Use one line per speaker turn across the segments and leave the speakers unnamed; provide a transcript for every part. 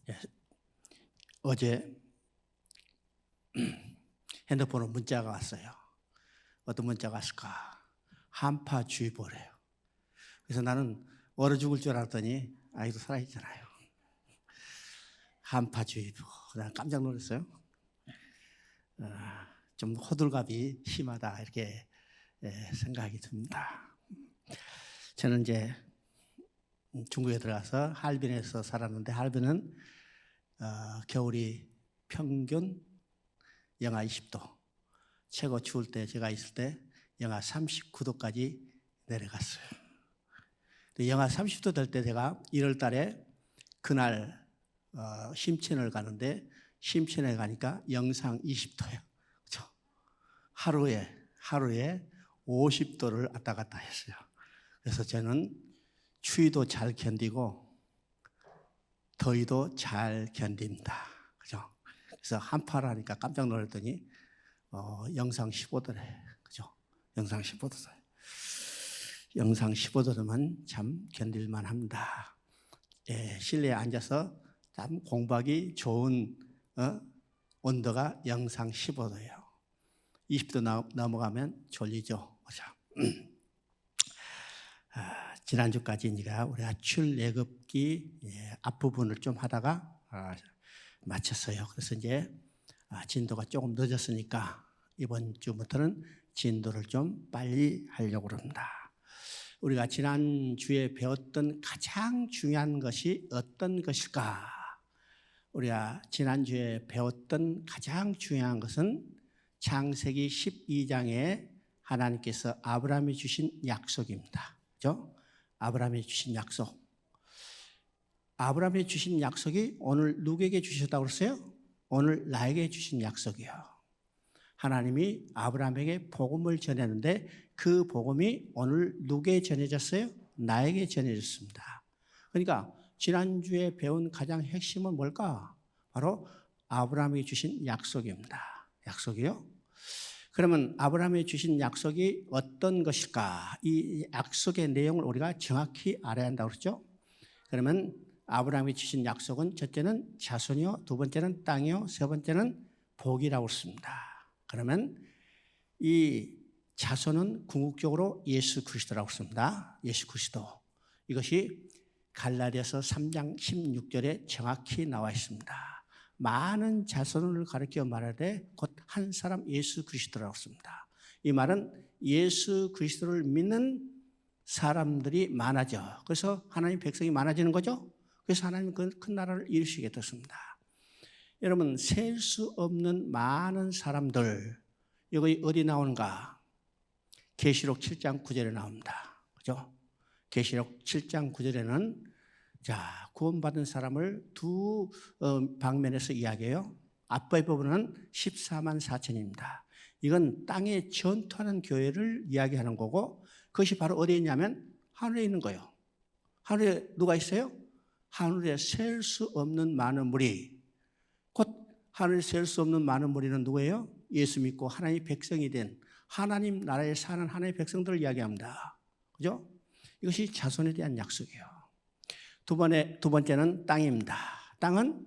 예, 어제 핸드폰으로 문자가 왔어요. 어떤 문자가 왔을까? 한파주의보래요. 그래서 나는 얼어 죽을 줄 알았더니 아이도 살아있잖아요. 한파주의보. 난 깜짝 놀랐어요. 좀 호들갑이 심하다 이렇게 생각이 듭니다. 저는 이제 중국에 들어가서 할빈에서 살았는데 할빈은 겨울이 평균 영하 20도, 최고 추울 때 제가 있을 때 영하 39도까지 내려갔어요. 영하 30도 될 때 제가 1월 달에 그날 심천을 가는데 심천에 가니까 영상 20도예요. 그렇죠? 하루에 50도를 왔다 갔다 했어요. 그래서 저는 추위도 잘 견디고 더위도 잘 견딥니다. 그죠? 그래서 한파라니까 깜짝 놀랐더니 영상 15도래. 그죠? 영상 15도래. 영상 15도면 참 견딜만 합니다. 실내에 앉아서 참 공부하기 좋은 온도가 영상 15도예요. 20도 넘어가면 졸리죠. 그죠? 지난주까지 우리가 출애굽기 앞부분을 좀 하다가 마쳤어요. 그래서 이제 진도가 조금 늦었으니까 이번 주부터는 진도를 좀 빨리 하려고 합니다. 우리가 지난주에 배웠던 가장 중요한 것이 어떤 것일까? 우리가 지난주에 배웠던 가장 중요한 것은 창세기 12장에 하나님께서 아브라함이 주신 약속입니다. 그렇죠? 아브라함이 주신 약속. 아브라함이 주신 약속이 오늘 누구에게 주셨다고 그랬어요? 오늘 나에게 주신 약속이요. 하나님이 아브라함에게 복음을 전했는데 그 복음이 오늘 누구에게 전해졌어요? 나에게 전해졌습니다. 그러니까 지난주에 배운 가장 핵심은 뭘까? 바로 아브라함이 주신 약속입니다. 약속이요? 그러면 아브라함이 주신 약속이 어떤 것일까? 이 약속의 내용을 우리가 정확히 알아야 한다고 그랬죠? 그러면 아브라함이 주신 약속은 첫째는 자손이요, 두 번째는 땅이요, 세 번째는 복이라고 했습니다. 그러면 이 자손은 궁극적으로 예수 그리스도라고 했습니다. 예수 그리스도. 이것이 갈라디아서 3장 16절에 정확히 나와 있습니다. 많은 자손을 가리켜 말하되 곧 한 사람 예수 그리스도라고 했습니다. 이 말은 예수 그리스도를 믿는 사람들이 많아져. 그래서 하나님 백성이 많아지는 거죠. 그래서 하나님 큰 나라를 이루시게 됐습니다. 여러분, 셀 수 없는 많은 사람들, 여기 어디 나오는가? 계시록 7장 9절에 나옵니다. 그죠? 계시록 7장 9절에는 구원받은 사람을 두 방면에서 이야기해요. 앞의 부분은 14만 4천입니다. 이건 땅에 전투하는 교회를 이야기하는 거고 그것이 바로 어디에 있냐면 하늘에 있는 거예요. 하늘에 누가 있어요? 하늘에 셀 수 없는 많은 무리. 곧 하늘에 셀 수 없는 많은 무리는 누구예요? 예수 믿고 하나님의 백성이 된 하나님 나라에 사는 하나님의 백성들을 이야기합니다. 그죠? 이것이 자손에 대한 약속이에요. 두 번째는 땅입니다. 땅은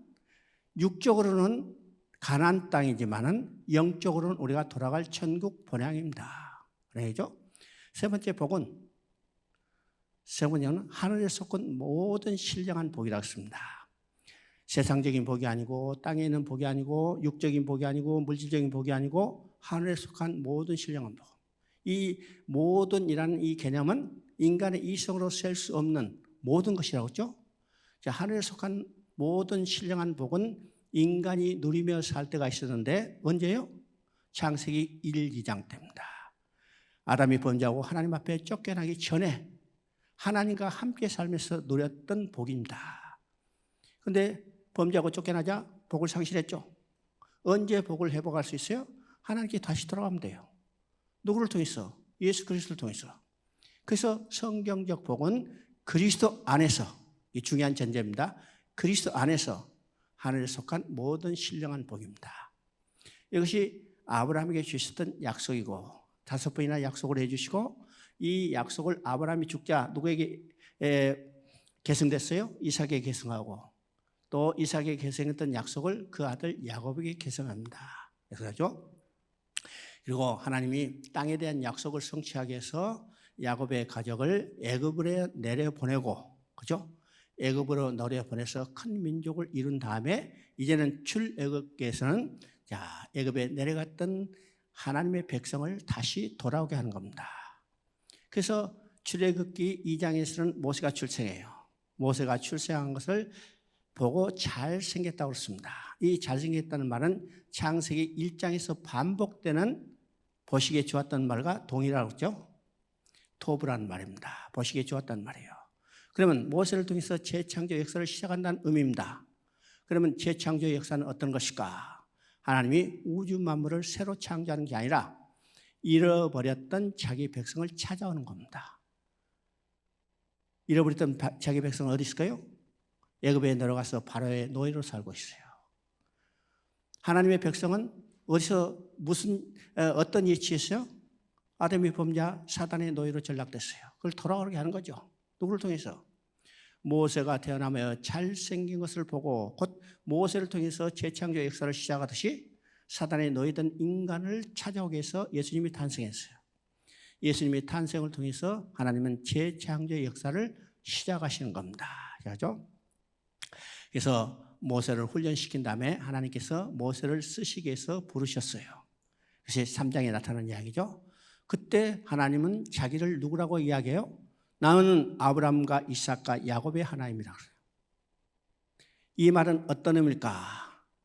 육적으로는 가나안 땅이지만은 영적으로는 우리가 돌아갈 천국 본향입니다. 그래죠? 세 번째는 하늘에 속한 모든 신령한 복이라고 했습니다. 세상적인 복이 아니고 땅에 있는 복이 아니고 육적인 복이 아니고 물질적인 복이 아니고 하늘에 속한 모든 신령한 복. 이 모든이라는 이 개념은 인간의 이성으로 셀 수 없는 모든 것이라고 했죠. 하늘에 속한 모든 신령한 복은 인간이 누리며 살 때가 있었는데 언제요? 창세기 1, 2장 때입니다. 아담이 범죄하고 하나님 앞에 쫓겨나기 전에 하나님과 함께 살면서 누렸던 복입니다. 그런데 범죄하고 쫓겨나자 복을 상실했죠. 언제 복을 회복할 수 있어요? 하나님께 다시 돌아가면 돼요. 누구를 통해서? 예수 그리스도를 통해서. 그래서 성경적 복은 그리스도 안에서, 이 중요한 전제입니다. 그리스도 안에서 하늘에 속한 모든 신령한 복입니다. 이것이 아브라함에게 주셨던 약속이고 5번이나 약속을 해주시고 이 약속을 아브라함이 죽자 누구에게 계승됐어요? 이삭에게 계승하고 또 이삭에게 계승했던 약속을 그 아들 야곱에게 계승합니다. 그래서 그리고 하나님이 땅에 대한 약속을 성취하기 위해서 야곱의 가족을 애굽으로 내려보내고, 그죠? 애굽으로 내려보내서 큰 민족을 이룬 다음에 이제는 출애굽에서는 자, 애굽에 내려갔던 하나님의 백성을 다시 돌아오게 하는 겁니다. 그래서 출애굽기 2장에서는 모세가 출생해요. 모세가 출생한 것을 보고 잘생겼다고 그랬습니다. 이 잘생겼다는 말은 창세기 1장에서 반복되는 보시기에 좋았다는 말과 동일하다고 했죠. 토브라는 말입니다. 보시기에 좋았다는 말이에요. 그러면 모세를 통해서 재창조 역사를 시작한다는 의미입니다. 그러면 재창조 역사는 어떤 것일까? 하나님이 우주 만물을 새로 창조하는 게 아니라 잃어버렸던 자기 백성을 찾아오는 겁니다. 잃어버렸던 자기 백성은 어디 있을까요? 애굽에 내려가서 바로의 노예로 살고 있어요. 하나님의 백성은 어디서 어떤 위치에서요? 아담이 범죄 사단의 노예로 전락됐어요. 그걸 돌아오게 하는 거죠. 누구를 통해서? 모세가 태어나며 잘생긴 것을 보고 곧 모세를 통해서 재창조 역사를 시작하듯이 사단의 노예된 인간을 찾아오기 위해서 예수님이 탄생했어요. 예수님의 탄생을 통해서 하나님은 재창조 역사를 시작하시는 겁니다. 그렇죠? 그래서 모세를 훈련시킨 다음에 하나님께서 모세를 쓰시기 위해서 부르셨어요. 그래서 3장에 나타나는 이야기죠. 그때 하나님은 자기를 누구라고 이야기해요? 나는 아브라함과 이삭과 야곱의 하나님이라고 그래요. 이 말은 어떤 의미일까?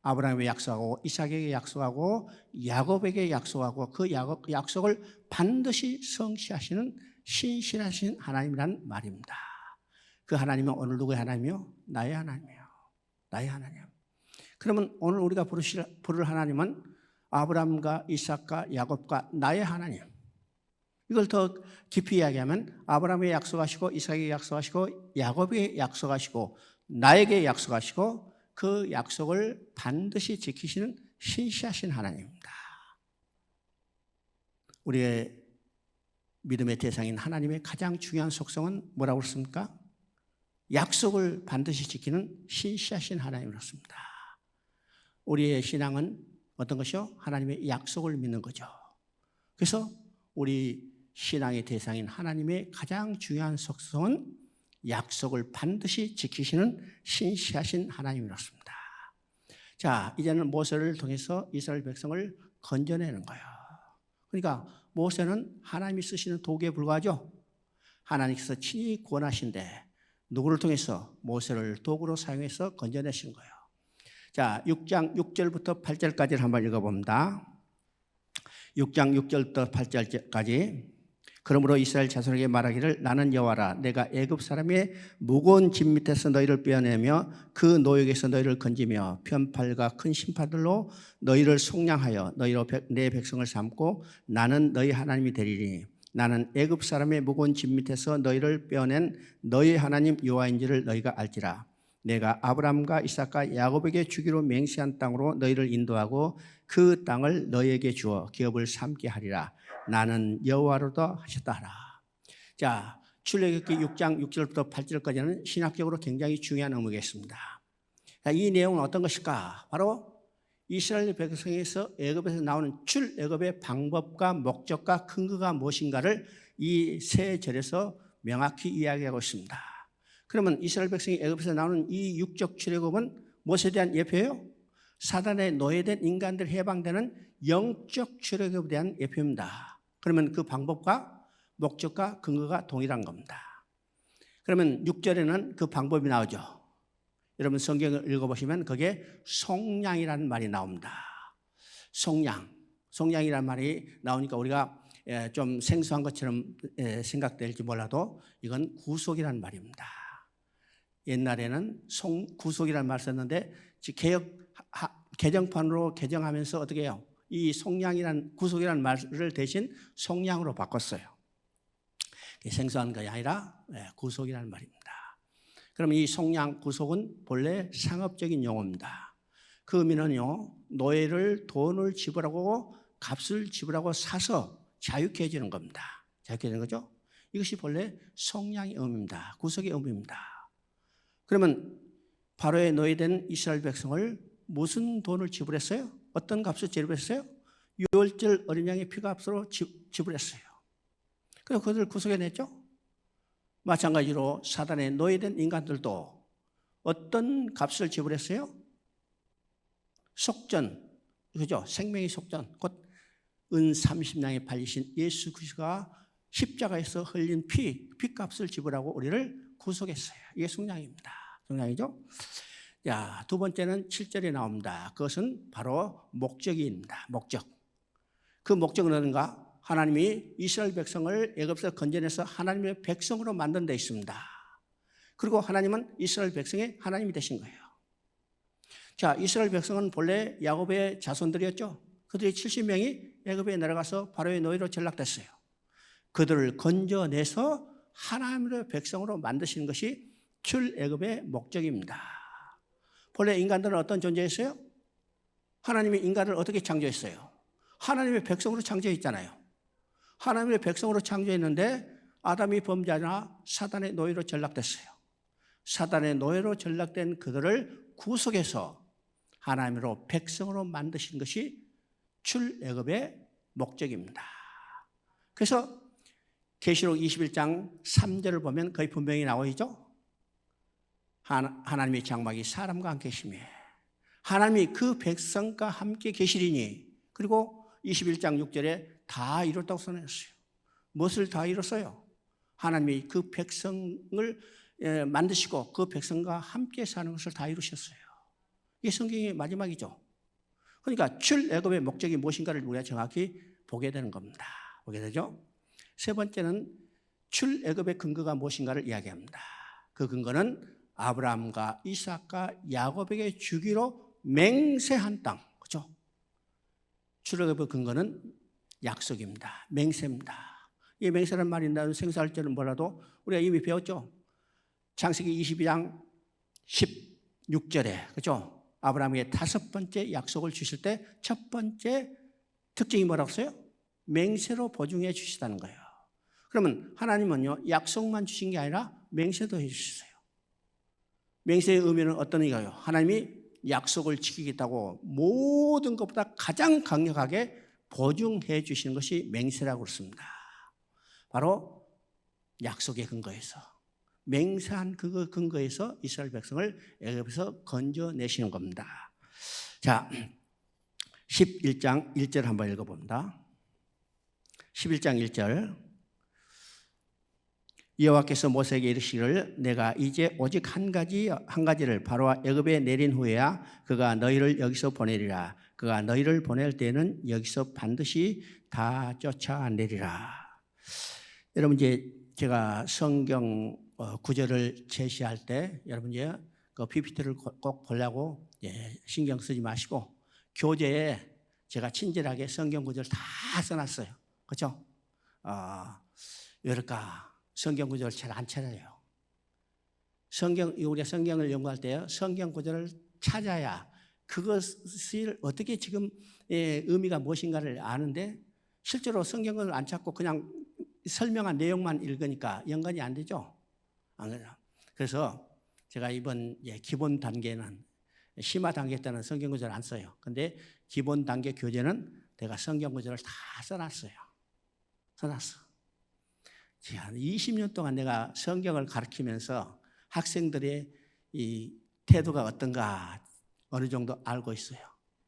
아브라함에게 약속하고 이삭에게 약속하고 야곱에게 약속하고 그 약속을 반드시 성취하시는 신실하신 하나님이라는 말입니다. 그 하나님은 오늘 누구의 하나님이요? 나의 하나님이에요. 나의 하나님. 그러면 오늘 우리가 부를 하나님은 아브라함과 이삭과 야곱과 나의 하나님. 이걸 더 깊이 이야기하면 아브라함에게 약속하시고 이삭에게 약속하시고 야곱에게 약속하시고 나에게 약속하시고 그 약속을 반드시 지키시는 신실하신 하나님입니다. 우리의 믿음의 대상인 하나님의 가장 중요한 속성은 뭐라고 그랬습니까? 약속을 반드시 지키는 신실하신 하나님이었습니다. 우리의 신앙은 어떤 것이요? 하나님의 약속을 믿는 거죠. 그래서 우리 신앙의 대상인 하나님의 가장 중요한 속성은 약속을 반드시 지키시는 신실하신 하나님이었습니다. 자, 이제는 모세를 통해서 이스라엘 백성을 건져내는 거예요. 그러니까 모세는 하나님이 쓰시는 도구에 불과하죠. 하나님께서 친히 권하신데 누구를 통해서? 모세를 도구로 사용해서 건져내신 거예요. 자, 6장 6절부터 8절까지를 한번 읽어봅니다. 6장 6절부터 8절까지. 그러므로 이스라엘 자손에게 말하기를 나는 여호와라. 내가 애굽 사람의 무거운 짐 밑에서 너희를 빼어내며 그 노역에서 너희를 건지며 편팔과 큰 심판들로 너희를 속량하여 너희로 내 백성을 삼고 나는 너희 하나님이 되리니 나는 애굽 사람의 무거운 짐 밑에서 너희를 빼어낸 너희 하나님 여호와인지를 너희가 알지라. 내가 아브라함과 이삭과 야곱에게 주기로 맹세한 땅으로 너희를 인도하고 그 땅을 너희에게 주어 기업을 삼게 하리라. 나는 여호와로다 하셨다 하라. 자, 출애굽기 6장 6절부터 8절까지는 신학적으로 굉장히 중요한 의미겠습니다. 자, 이 내용은 어떤 것일까? 바로 이스라엘 백성에서 애굽에서 나오는 출애굽의 방법과 목적과 근거가 무엇인가를 이 세 절에서 명확히 이야기하고 있습니다. 그러면 이스라엘 백성이 애굽에서 나오는 이 육적 출애굽은 무엇에 대한 예표예요? 사단의 노예된 인간들 해방되는 영적 출애굽에 대한 예표입니다. 그러면 그 방법과 목적과 근거가 동일한 겁니다. 그러면 6절에는 그 방법이 나오죠. 여러분 성경을 읽어보시면 거기에 속량이라는 말이 나옵니다. 속량이라는 말이 나오니까 우리가 좀 생소한 것처럼 생각될지 몰라도 이건 구속이라는 말입니다. 옛날에는 구속이라는 말을 썼는데 개정판으로 개정하면서 어떻게 해요? 이 속량이라는 구속이라는 말을 대신 속량으로 바꿨어요. 생소한 것이 아니라 구속이라는 말입니다. 그럼 이 속량, 구속은 본래 상업적인 용어입니다. 그 의미는요, 노예를 돈을 지불하고 값을 지불하고 사서 자유케 해주는 겁니다. 자유케 해주는 거죠. 이것이 본래 속량의 의미입니다. 구속의 의미입니다. 그러면 바로의 노예된 이스라엘 백성을 무슨 돈을 지불했어요? 어떤 값을 지불했어요? 유월절 어린 양의 피값으로 지불했어요. 그래서 그들을 구속해냈죠. 마찬가지로 사단의 노예된 인간들도 어떤 값을 지불했어요? 속전, 그죠? 생명의 속전, 곧 은 30냥에 팔리신 예수 그리스도가 십자가에서 흘린 피값을 지불하고 우리를 구속했어요. 이게 속량입니다. 속량이죠. 자, 두 번째는 7절에 나옵니다. 그것은 바로 목적입니다. 목적. 그 목적은 어딘가? 하나님이 이스라엘 백성을 애굽에서 건져내서 하나님의 백성으로 만든 데 있습니다. 그리고 하나님은 이스라엘 백성의 하나님이 되신 거예요. 자, 이스라엘 백성은 본래 야곱의 자손들이었죠. 그들이 70명이 애굽에 내려가서 바로의 노예로 전락됐어요. 그들을 건져내서 하나님의 백성으로 만드시는 것이 출애굽의 목적입니다. 본래 인간들은 어떤 존재였어요? 하나님이 인간을 어떻게 창조했어요? 하나님의 백성으로 창조했잖아요. 하나님의 백성으로 창조했는데 아담이 범죄하나 사단의 노예로 전락됐어요. 사단의 노예로 전락된 그들을 구속해서 하나님으로 백성으로 만드신 것이 출애굽의 목적입니다. 그래서 계시록 21장 3절을 보면 거의 분명히 나와 있죠. 하나님의 장막이 사람과 함께 계시며 하나님이 그 백성과 함께 계시리니, 그리고 21장 6절에 다 이뤘다고 선언했어요. 무엇을 다 이뤘어요? 하나님이 그 백성을 만드시고 그 백성과 함께 사는 것을 다 이루셨어요. 이게 성경의 마지막이죠. 그러니까 출애굽의 목적이 무엇인가를 우리가 정확히 보게 되는 겁니다. 보게 되죠. 세 번째는 출애굽의 근거가 무엇인가를 이야기합니다. 그 근거는 아브라함과 이삭과 야곱에게 주기로 맹세한 땅, 그렇죠? 출애굽의 근거는 약속입니다. 맹세입니다. 이 맹세라는 말이 나는 생소할 줄은 몰라도 우리가 이미 배웠죠. 창세기 22장 16절에, 그렇죠? 아브라함에게 5번째 약속을 주실 때 첫 번째 특징이 뭐라고 써요? 맹세로 보증해 주시다는 거예요. 그러면 하나님은요, 약속만 주신 게 아니라 맹세도 해 주셨어요. 맹세의 의미는 어떤 의미가요? 하나님이 약속을 지키겠다고 모든 것보다 가장 강력하게 보증해 주시는 것이 맹세라고 그렇습니다. 바로 약속의 근거에서, 맹세한 그 근거에서 이스라엘 백성을 애굽에서 건져내시는 겁니다. 자, 11장 1절 한번 읽어봅니다. 11장 1절. 여호와께서 모세에게 이르시기를 내가 이제 오직 한 가지를 바로와 애굽에 내린 후에야 그가 너희를 여기서 보내리라. 그가 너희를 보낼 때는 여기서 반드시 다 쫓아내리라. 여러분, 이제 제가 성경 구절을 제시할 때 여러분 이제 그 PPT를 꼭 보려고 신경 쓰지 마시고 교재에 제가 친절하게 성경 구절 다 써놨어요. 그렇죠? 왜 그럴까? 성경 구절을 잘 안 찾아요. 우리가 성경을 연구할 때요, 성경 구절을 찾아야 그것을 어떻게 지금 의미가 무엇인가를 아는데, 실제로 성경을 안 찾고 그냥 설명한 내용만 읽으니까 연관이 안 되죠. 안 그래요? 그래서 제가 이번 기본 단계는, 심화 단계 때는 성경 구절 안 써요. 근데 기본 단계 교재는 내가 성경 구절을 다 써놨어요. 써놨어. 한 20년 동안 내가 성경을 가르치면서 학생들의 이 태도가 어떤가 어느 정도 알고 있어요.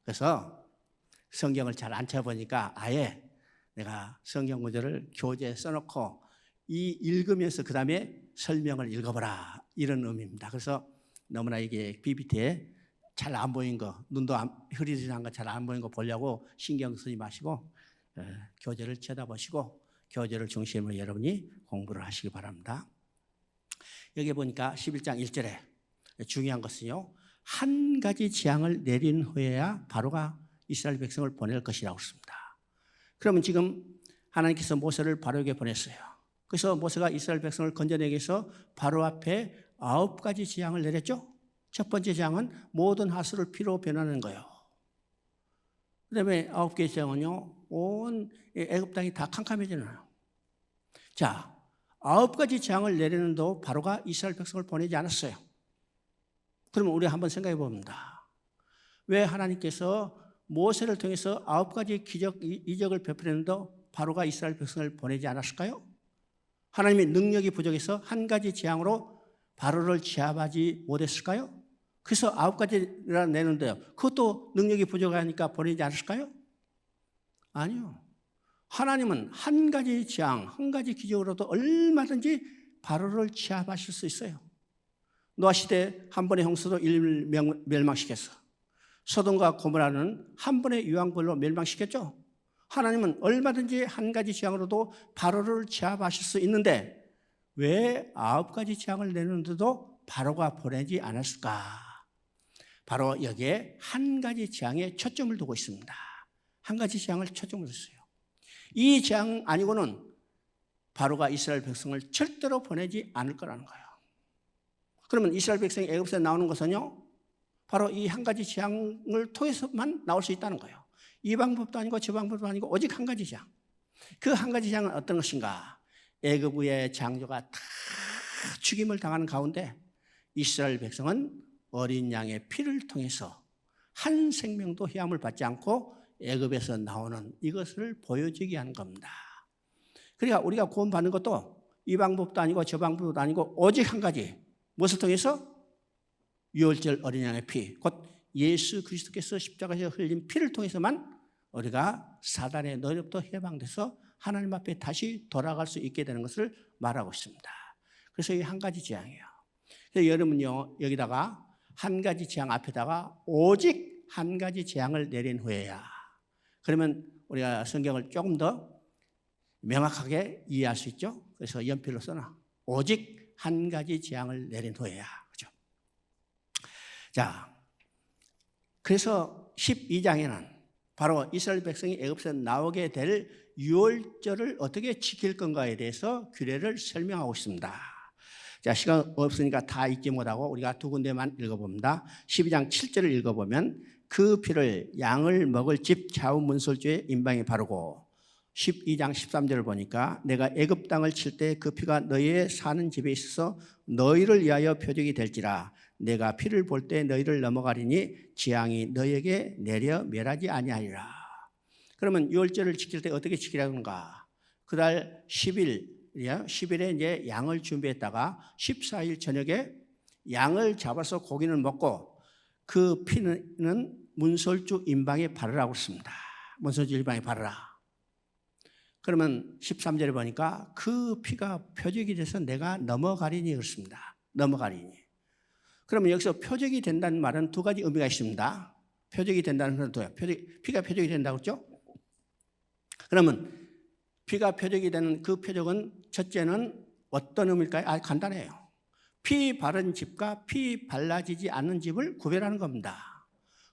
그래서 성경을 잘 안 찾아보니까 아예 내가 성경 구절을 교재에 써놓고 읽으면서 그 다음에 설명을 읽어보라, 이런 의미입니다. 그래서 너무나 이게 PPT에 잘 안 보인 거, 눈도 흐리지한 거 잘 안 보인 거 보려고 신경 쓰지 마시고 교재를 쳐다보시고 교재를 중심으로 여러분이 공부를 하시기 바랍니다. 여기 보니까 11장 1절에 중요한 것은요, 한 가지 재앙을 내린 후에야 바로가 이스라엘 백성을 보낼 것이라고 했습니다. 그러면 지금 하나님께서 모세를 바로에게 보냈어요. 그래서 모세가 이스라엘 백성을 건져내기 위해서 바로 앞에 9가지 재앙을 내렸죠. 첫 번째 재앙은 모든 하수를 피로 변하는 거예요. 그 다음에 9개의 재앙은요, 온 애굽 땅이 다 캄캄해지나요. 자, 9가지 재앙을 내리는데도 바로가 이스라엘 백성을 보내지 않았어요. 그러면 우리 한번 생각해 봅니다. 왜 하나님께서 모세를 통해서 9가지 기적, 이적을 베풀었는데도 바로가 이스라엘 백성을 보내지 않았을까요? 하나님의 능력이 부족해서 한 가지 재앙으로 바로를 제압하지 못했을까요? 그래서 9가지나 내는데요. 그것도 능력이 부족하니까 보내지 않았을까요? 아니요. 하나님은 한 가지 재앙, 한 가지 기적으로도 얼마든지 바로를 제압하실 수 있어요. 노아 시대 한 번의 홍수로 인류를 멸망시켰어. 소돔과 고모라는 한 번의 유황불로 멸망시켰죠. 하나님은 얼마든지 한 가지 재앙으로도 바로를 제압하실 수 있는데 왜 9가지 재앙을 내는데도 바로가 보내지 않았을까? 바로 여기에 한 가지 재앙에 초점을 두고 있습니다. 한 가지 재앙을 초점을 뒀어요. 이 재앙 아니고는 바로가 이스라엘 백성을 절대로 보내지 않을 거라는 거예요. 그러면 이스라엘 백성이 애굽에서 나오는 것은요, 바로 이 한 가지 재앙을 통해서만 나올 수 있다는 거예요. 이 방법도 아니고 저 방법도 아니고 오직 한 가지 재앙. 그 한 가지 재앙은 어떤 것인가? 애굽의 장조가 다 죽임을 당하는 가운데 이스라엘 백성은 어린 양의 피를 통해서 한 생명도 해함을 받지 않고 애굽에서 나오는 이것을 보여주게 하는 겁니다. 그러니까 우리가 구원받는 것도 이 방법도 아니고 저 방법도 아니고 오직 한 가지. 무엇을 통해서? 유월절 어린 양의 피, 곧 예수 그리스도께서 십자가에서 흘린 피를 통해서만 우리가 사단의 노력도 해방돼서 하나님 앞에 다시 돌아갈 수 있게 되는 것을 말하고 있습니다. 그래서 이 한 가지 재앙이에요. 그래서 여러분요, 여기다가 한 가지 재앙 앞에다가 오직 한 가지 재앙을 내린 후에야, 그러면 우리가 성경을 조금 더 명확하게 이해할 수 있죠. 그래서 연필로 써놔. 오직 한 가지 재앙을 내린 후에야. 그죠? 자, 그래서 12장에는 바로 이스라엘 백성이 애굽에서 나오게 될 유월절을 어떻게 지킬 건가에 대해서 규례를 설명하고 있습니다. 자, 시간 없으니까 다 읽지 못하고 우리가 두 군데만 읽어봅니다. 12장 7절을 읽어보면 그 피를 양을 먹을 집 좌우 문설주의 임방에 바르고, 12장 13절을 보니까 내가 애굽 땅을 칠 때 그 피가 너희의 사는 집에 있어서 너희를 위하여 표적이 될지라. 내가 피를 볼 때 너희를 넘어가리니 재앙이 너희에게 내려 멸하지 아니하리라. 그러면 유월절을 지킬 때 어떻게 지키라는가? 그달 10일에 이제 양을 준비했다가 14일 저녁에 양을 잡아서 고기는 먹고 그 피는 문설주 임방에 바르라고 했습니다. 문설주 임방에 바르라. 그러면 13절에 보니까 그 피가 표적이 돼서 내가 넘어가리니 그렇습니다. 넘어가리니. 그러면 여기서 표적이 된다는 말은 두 가지 의미가 있습니다. 표적이 된다는 것은 뭐예요? 피가 표적이 된다고 했죠? 그러면 피가 표적이 되는 그 표적은 첫째는 어떤 의미일까요? 간단해요. 피 바른 집과 피 발라지지 않는 집을 구별하는 겁니다.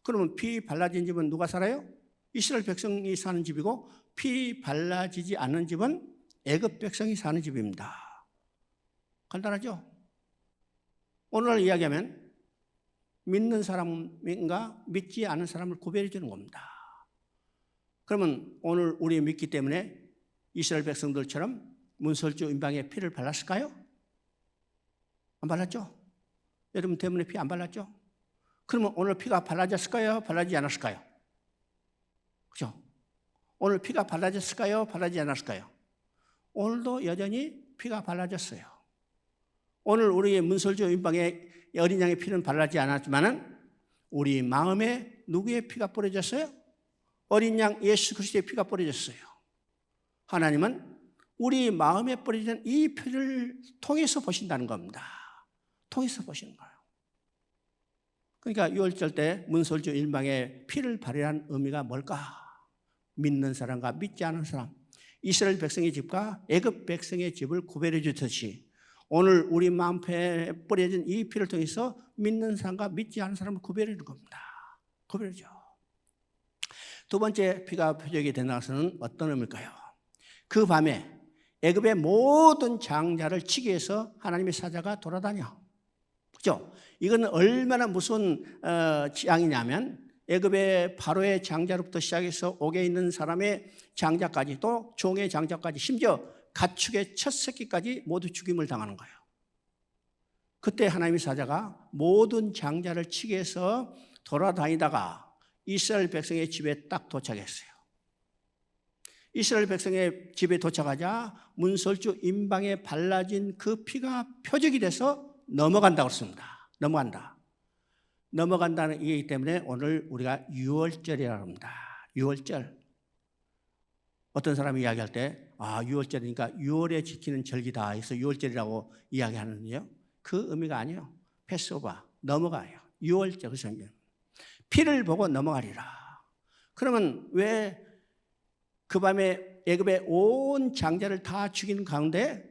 그러면 피 발라진 집은 누가 살아요? 이스라엘 백성이 사는 집이고, 피 발라지지 않는 집은 애굽 백성이 사는 집입니다. 간단하죠? 오늘 이야기하면 믿는 사람인가 믿지 않은 사람을 구별해 주는 겁니다. 그러면 오늘 우리 믿기 때문에 이스라엘 백성들처럼 문설주 임방에 피를 발랐을까요? 안 발랐죠? 여러분 때문에 피 안 발랐죠? 그러면 오늘 피가 발라졌을까요? 발라지지 않았을까요? 그죠? 오늘 피가 발라졌을까요? 발라지지 않았을까요? 오늘도 여전히 피가 발라졌어요. 오늘 우리의 문설주 임방에 어린 양의 피는 발라지지 않았지만은 우리 마음에 누구의 피가 뿌려졌어요? 어린 양 예수 그리스도의 피가 뿌려졌어요. 하나님은 우리 마음에 뿌려진 이 피를 통해서 보신다는 겁니다. 통해서 보시는 거예요. 그러니까 유월절 때 문설주 임방에 피를 발휘한 의미가 뭘까? 믿는 사람과 믿지 않은 사람, 이스라엘 백성의 집과 애굽 백성의 집을 구별해 주듯이 오늘 우리 마음에 뿌려진 이 피를 통해서 믿는 사람과 믿지 않은 사람을 구별해 주는 겁니다. 구별해줘. 두 번째 피가 표적이 된다는 것은 어떤 의미일까요? 그 밤에 애굽의 모든 장자를 치기 위해서 하나님의 사자가 돌아다녀. 그렇죠? 이건 얼마나 무서운 재앙이냐면 애굽의 바로의 장자로부터 시작해서 옥에 있는 사람의 장자까지, 또 종의 장자까지, 심지어 가축의 첫 새끼까지 모두 죽임을 당하는 거예요. 그때 하나님의 사자가 모든 장자를 치게 해서 돌아다니다가 이스라엘 백성의 집에 딱 도착했어요. 이스라엘 백성의 집에 도착하자 문설주 임방에 발라진 그 피가 표적이 돼서 넘어간다고 했습니다. 넘어간다는 얘기 때문에 오늘 우리가 유월절이라고 합니다. 유월절. 어떤 사람이 이야기할 때 유월절이니까 6월에 지키는 절기다 해서 유월절이라고 이야기하는데요. 그 의미가 아니에요. 패스오버, 넘어가요. 유월절. 그래서 피를 보고 넘어가리라. 그러면 왜 그 밤에 애굽의 온 장자를 다 죽이는 가운데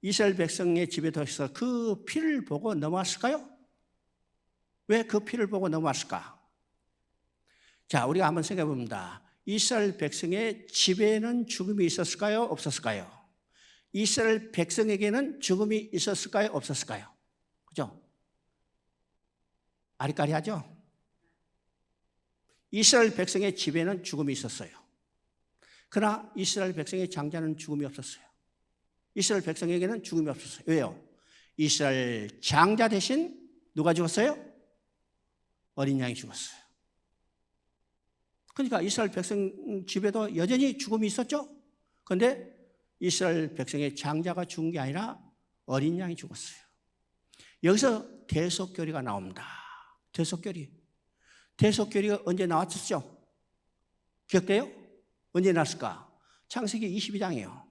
이스라엘 백성의 집에 도착해서 그 피를 보고 넘어왔을까요? 왜 그 피를 보고 넘어왔을까? 자, 우리가 한번 생각해 봅니다. 이스라엘 백성의 집에는 죽음이 있었을까요? 없었을까요? 이스라엘 백성에게는 죽음이 있었을까요? 없었을까요? 그죠? 아리까리하죠? 이스라엘 백성의 집에는 죽음이 있었어요. 그러나 이스라엘 백성의 장자는 죽음이 없었어요. 이스라엘 백성에게는 죽음이 없었어요. 왜요? 이스라엘 장자 대신 누가 죽었어요? 어린 양이 죽었어요. 그러니까 이스라엘 백성 집에도 여전히 죽음이 있었죠. 그런데 이스라엘 백성의 장자가 죽은 게 아니라 어린 양이 죽었어요. 여기서 대속교리가 나옵니다. 대속교리가 언제 나왔었죠? 기억돼요? 언제 났을까? 창세기 22장이에요.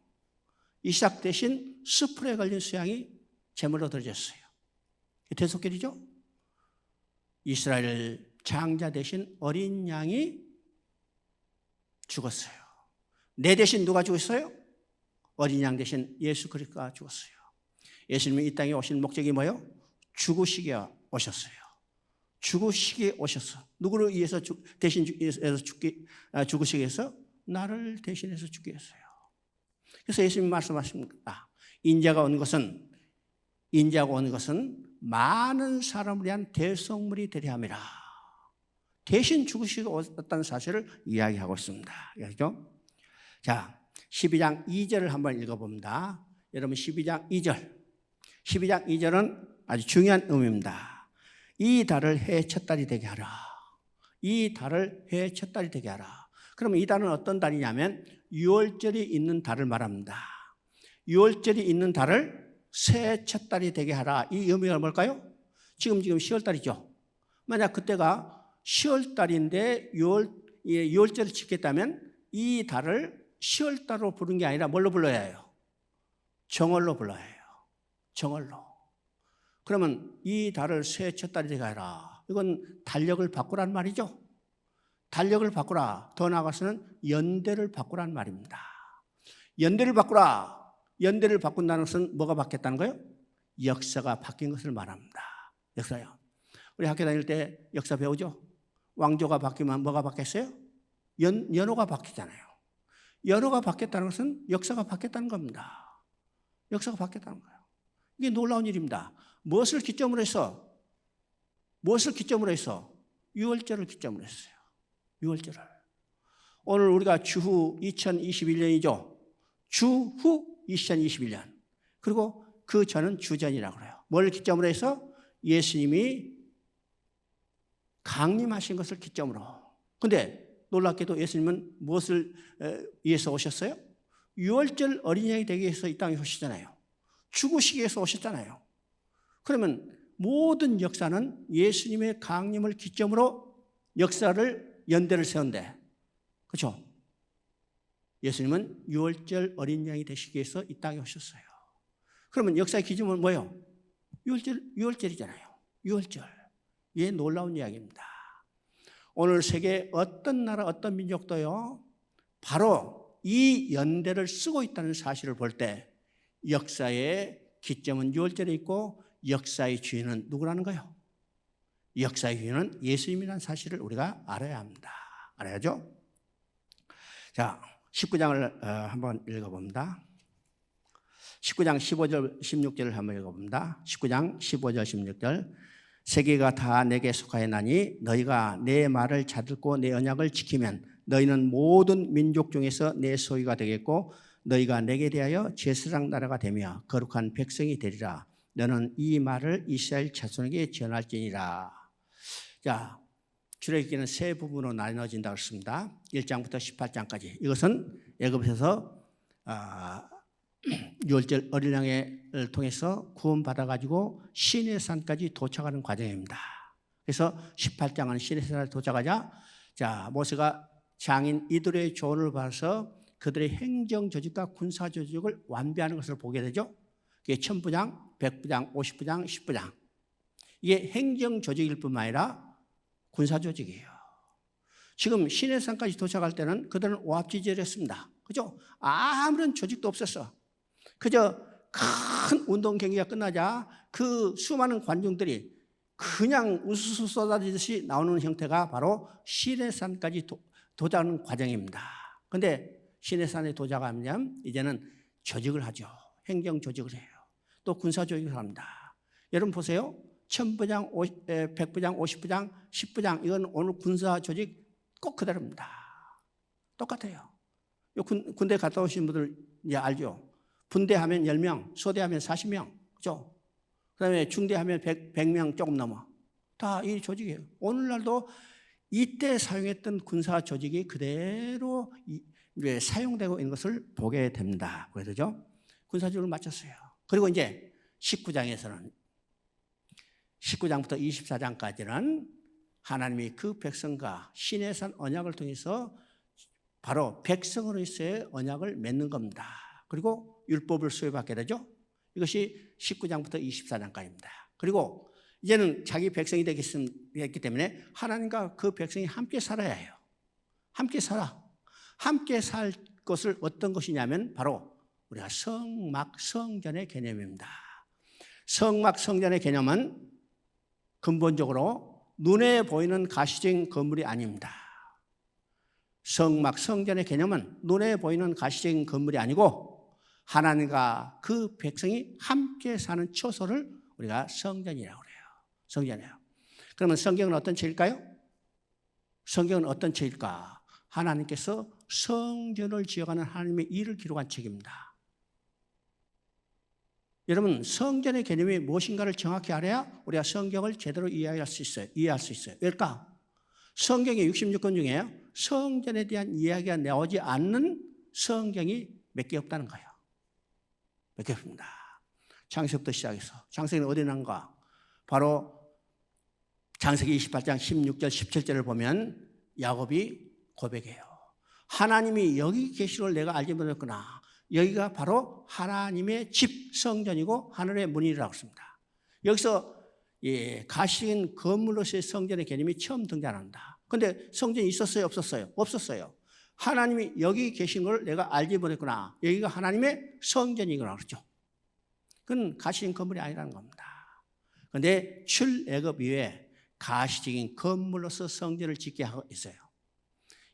이삭 대신 수풀에 걸린 수양이 제물로 드려졌어요. 대속교리죠? 이스라엘 장자 대신 어린 양이 죽었어요. 내 대신 누가 죽었어요? 어린 양 대신 예수 그리스도가 죽었어요. 예수님이 이 땅에 오신 목적이 뭐예요? 죽으시게 오셨어요. 죽으시게 오셨어. 누구를 위해서 대신 죽으시게 해서? 나를 대신해서 죽게 했어요. 그래서 예수님이 말씀하십니다. 인자가 온 것은 많은 사람을 위한 대속물이 되려 함이라. 대신 죽으시고 왔다는 사실을 이야기하고 있습니다. 그렇죠? 자, 12장 2절을 한번 읽어봅니다. 여러분 12장 2절. 12장 2절은 아주 중요한 의미입니다. 이 달을 해의 첫 달이 되게 하라. 이 달을 해의 첫 달이 되게 하라. 그러면 이 달은 어떤 달이냐면 6월절이 있는 달을 말합니다. 6월절이 있는 달을 새해 첫 달이 되게 하라. 이 의미가 뭘까요? 지금 10월달이죠. 만약 그때가 10월달인데 6월절을 지켰다면 이 달을 10월달로 부른 게 아니라 뭘로 불러야 해요? 정월로 불러야 해요. 정월로. 그러면 이 달을 새해 첫 달이 되게 하라. 이건 달력을 바꾸란 말이죠. 달력을 바꾸라. 더 나아가서는 연대를 바꾸란 말입니다. 연대를 바꾸라. 연대를 바꾼다는 것은 뭐가 바뀌었다는 거예요? 역사가 바뀐 것을 말합니다. 역사요. 우리 학교 다닐 때 역사 배우죠? 왕조가 바뀌면 뭐가 바뀌었어요? 연호가 바뀌잖아요. 연호가 바뀌었다는 것은 역사가 바뀌었다는 겁니다. 역사가 바뀌었다는 거예요. 이게 놀라운 일입니다. 무엇을 기점으로 해서? 6월절을 기점으로 했어요. 6월절을. 오늘 우리가 주후 2021년이죠. 주후 2021년. 그리고 그 전은 주전이라고 그래요. 뭘 기점으로 해서? 예수님이 강림하신 것을 기점으로. 그런데 놀랍게도 예수님은 무엇을 위해서 오셨어요? 6월절 어린 양이 되기 위해서 이 땅에 오시잖아요. 죽으시기 위해서 오셨잖아요. 그러면 모든 역사는 예수님의 강림을 기점으로 역사를 연대를 세운대. 그렇죠? 예수님은 6월절 어린 양이 되시기 위해서 이 땅에 오셨어요. 그러면 역사의 기준은 뭐예요? 6월절이잖아요. 6월절. 이게 놀라운 이야기입니다. 오늘 세계 어떤 나라, 어떤 민족도요, 바로 이 연대를 쓰고 있다는 사실을 볼 때 역사의 기점은 6월절에 있고 역사의 주인은 누구라는 거예요? 역사의 주인은 예수님이라는 사실을 우리가 알아야 합니다. 알아야죠? 자, 19장을 한번 읽어봅니다. 19장 15절, 16절을 한번 읽어봅니다. 19장 15절, 16절. 세계가 다 내게 속하였나니 너희가 내 말을 잘 듣고 내 언약을 지키면 너희는 모든 민족 중에서 내 소유가 되겠고 너희가 내게 대하여 제사장 나라가 되며 거룩한 백성이 되리라. 너는 이 말을 이스라엘 자손에게 전할지니라. 자, 출애굽기는 세 부분으로 나눠진다고 했습니다. 1장부터 18장까지. 이것은 애굽에서 유월절 어린 양을 통해서 구원받아가지고 시내산까지 도착하는 과정입니다. 그래서 18장은 시내산에 도착하자, 자, 모세가 장인 이들의 조언을 받아서 그들의 행정 조직과 군사 조직을 완비하는 것을 보게 되죠. 그게 1000부장, 100부장, 50부장, 10부장. 이게 행정 조직일 뿐만 아니라 군사 조직이에요. 지금 시내산까지 도착할 때는 그들은 오합지졸이었습니다. 그죠? 아무런 조직도 없었어. 그저 큰 운동 경기가 끝나자 그 수많은 관중들이 그냥 우수수 쏟아지듯이 나오는 형태가 바로 시내산까지 도착하는 과정입니다. 그런데 시내산에 도착하면 이제는 조직을 하죠. 행정 조직을 해요. 또 군사 조직을 합니다. 여러분 보세요. 1000부장, 100부장, 50부장, 10부장, 이건 오늘 군사 조직 꼭 그대로입니다. 똑같아요. 군대 갔다 오신 분들 이제 알죠? 분대하면 10명, 소대하면 40명, 그죠? 그 다음에 중대하면 100명 조금 넘어. 다 이 조직이에요. 오늘날도 이때 사용했던 군사 조직이 그대로 사용되고 있는 것을 보게 됩니다. 그래서죠? 군사 조직을 마쳤어요. 그리고 이제 19장에서는 19장부터 24장까지는 하나님이 그 백성과 시내산 언약을 통해서 바로 백성으로서의 언약을 맺는 겁니다. 그리고 율법을 수여받게 되죠. 이것이 19장부터 24장까지입니다. 그리고 이제는 자기 백성이 되기 때문에 하나님과 그 백성이 함께 살아야 해요. 함께 살아. 함께 살 것을 어떤 것이냐면 바로 우리가 성막 성전의 개념입니다. 성막 성전의 개념은 근본적으로 눈에 보이는 가시적인 건물이 아닙니다. 성막 성전의 개념은 눈에 보이는 가시적인 건물이 아니고 하나님과 그 백성이 함께 사는 처소를 우리가 성전이라고 그래요. 성전이에요. 그러면 성경은 어떤 책일까요? 성경은 어떤 책일까? 하나님께서 성전을 지어가는 하나님의 일을 기록한 책입니다. 여러분, 성전의 개념이 무엇인가를 정확히 알아야 우리가 성경을 제대로 이해할 수 있어요. 왜일까? 성경의 66권 중에 성전에 대한 이야기가 나오지 않는 성경이 몇 개 없다는 거예요. 몇 개 없습니다. 창세기부터 시작해서. 창세기는 어디 난가? 바로 창세기 28장 16절 17절을 보면 야곱이 고백해요. 하나님이 여기 계시를 내가 알지 못했구나. 여기가 바로 하나님의 집 성전이고 하늘의 문이라고 했습니다. 여기서 가시적인 건물로서의 성전의 개념이 처음 등장합니다. 그런데 성전이 있었어요? 없었어요? 없었어요. 하나님이 여기 계신 걸 내가 알지 못했구나. 여기가 하나님의 성전이구나 그렇죠. 그건 가시적인 건물이 아니라는 겁니다. 그런데 출애굽 이후에 가시적인 건물로서 성전을 짓게 하고 있어요.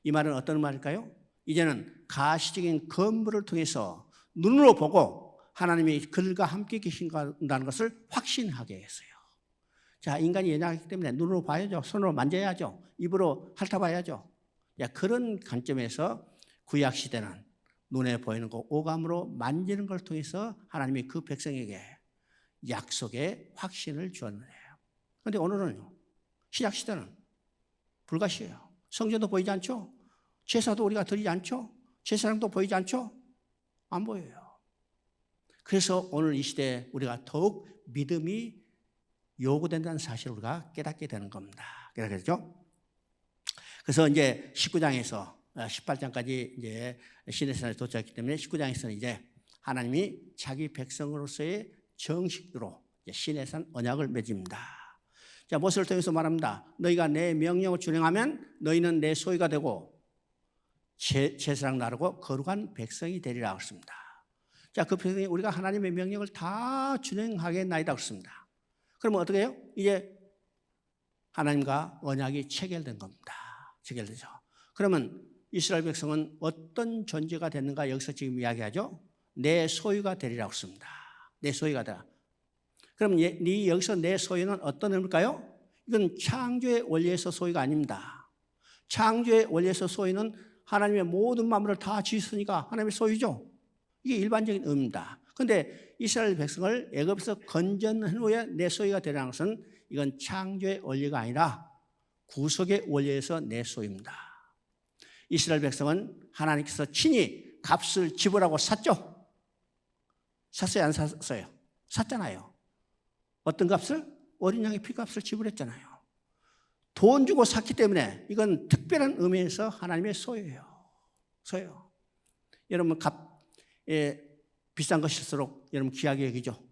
이 말은 어떤 말일까요? 이제는 가시적인 건물을 통해서 눈으로 보고 하나님이 그들과 함께 계신다는 것을 확신하게 했어요. 자, 인간이 연약하기 때문에 눈으로 봐야죠. 손으로 만져야죠. 입으로 핥아봐야죠. 그런 관점에서 구약시대는 눈에 보이는 거 오감으로 만지는 걸 통해서 하나님이 그 백성에게 약속의 확신을 주었네요. 그런데 오늘은요, 신약시대는 불가시해요. 성전도 보이지 않죠? 제사도 우리가 드리지 않죠? 제사장도 보이지 않죠? 안 보여요. 그래서 오늘 이 시대에 우리가 더욱 믿음이 요구된다는 사실을 우리가 깨닫게 되는 겁니다. 깨닫겠죠? 그래서 이제 19장에서 18장까지 이제 시내산에 도착했기 때문에 19장에서는 이제 하나님이 자기 백성으로서의 정식으로 시내산 언약을 맺습니다. 자, 모세를 통해서 말합니다. 너희가 내 명령을 준행하면 너희는 내 소유가 되고 제사장 나르고 거룩한 백성이 되리라 그랬습니다. 자, 그 백성이 우리가 하나님의 명령을 다 준행하겠나이다 그랬습니다. 그러면 어떻게 해요? 이제 하나님과 언약이 체결된 겁니다. 체결되죠. 그러면 이스라엘 백성은 어떤 존재가 됐는가 여기서 지금 이야기하죠. 내 소유가 되리라고 했습니다. 내 소유가 되라. 그럼 여기서 내 소유는 어떤 의미일까요? 이건 창조의 원리에서 소유가 아닙니다. 창조의 원리에서 소유는 하나님의 모든 만물을 다 지으시니까 하나님의 소유죠. 이게 일반적인 의미입니다. 그런데 이스라엘 백성을 애굽에서 건져낸 후에 내 소유가 되라는 것은 이건 창조의 원리가 아니라 구속의 원리에서 내 소유입니다. 이스라엘 백성은 하나님께서 친히 값을 지불하고 샀죠. 샀어요, 안 샀어요? 샀잖아요. 어떤 값을? 어린 양의 피값을 지불했잖아요. 돈 주고 샀기 때문에 이건 특별한 의미에서 하나님의 소유예요. 소유. 여러분 비싼 것일수록 여러분 귀하게 여기죠.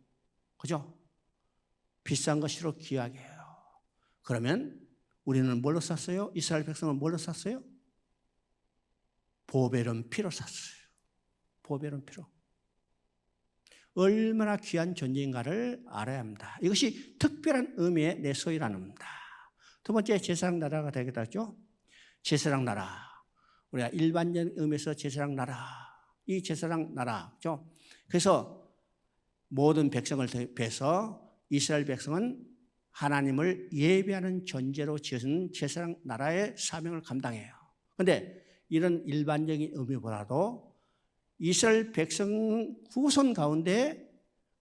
그죠? 비싼 것일수록 귀하게 해요. 그러면 우리는 뭘로 샀어요? 이스라엘 백성은 뭘로 샀어요? 보배로운 피로 샀어요. 보배로운 피로. 얼마나 귀한 존재인가를 알아야 합니다. 이것이 특별한 의미의 내 소유라는 겁니다. 두 번째, 제사장 나라가 되겠다죠. 제사장 나라. 우리가 일반적인 의미에서 제사장 나라. 이 제사장 나라죠. 그래서 모든 백성을 대해서 이스라엘 백성은 하나님을 예배하는 존재로 지어진 제사장 나라의 사명을 감당해요. 그런데 이런 일반적인 의미보다도 이스라엘 백성 후손 가운데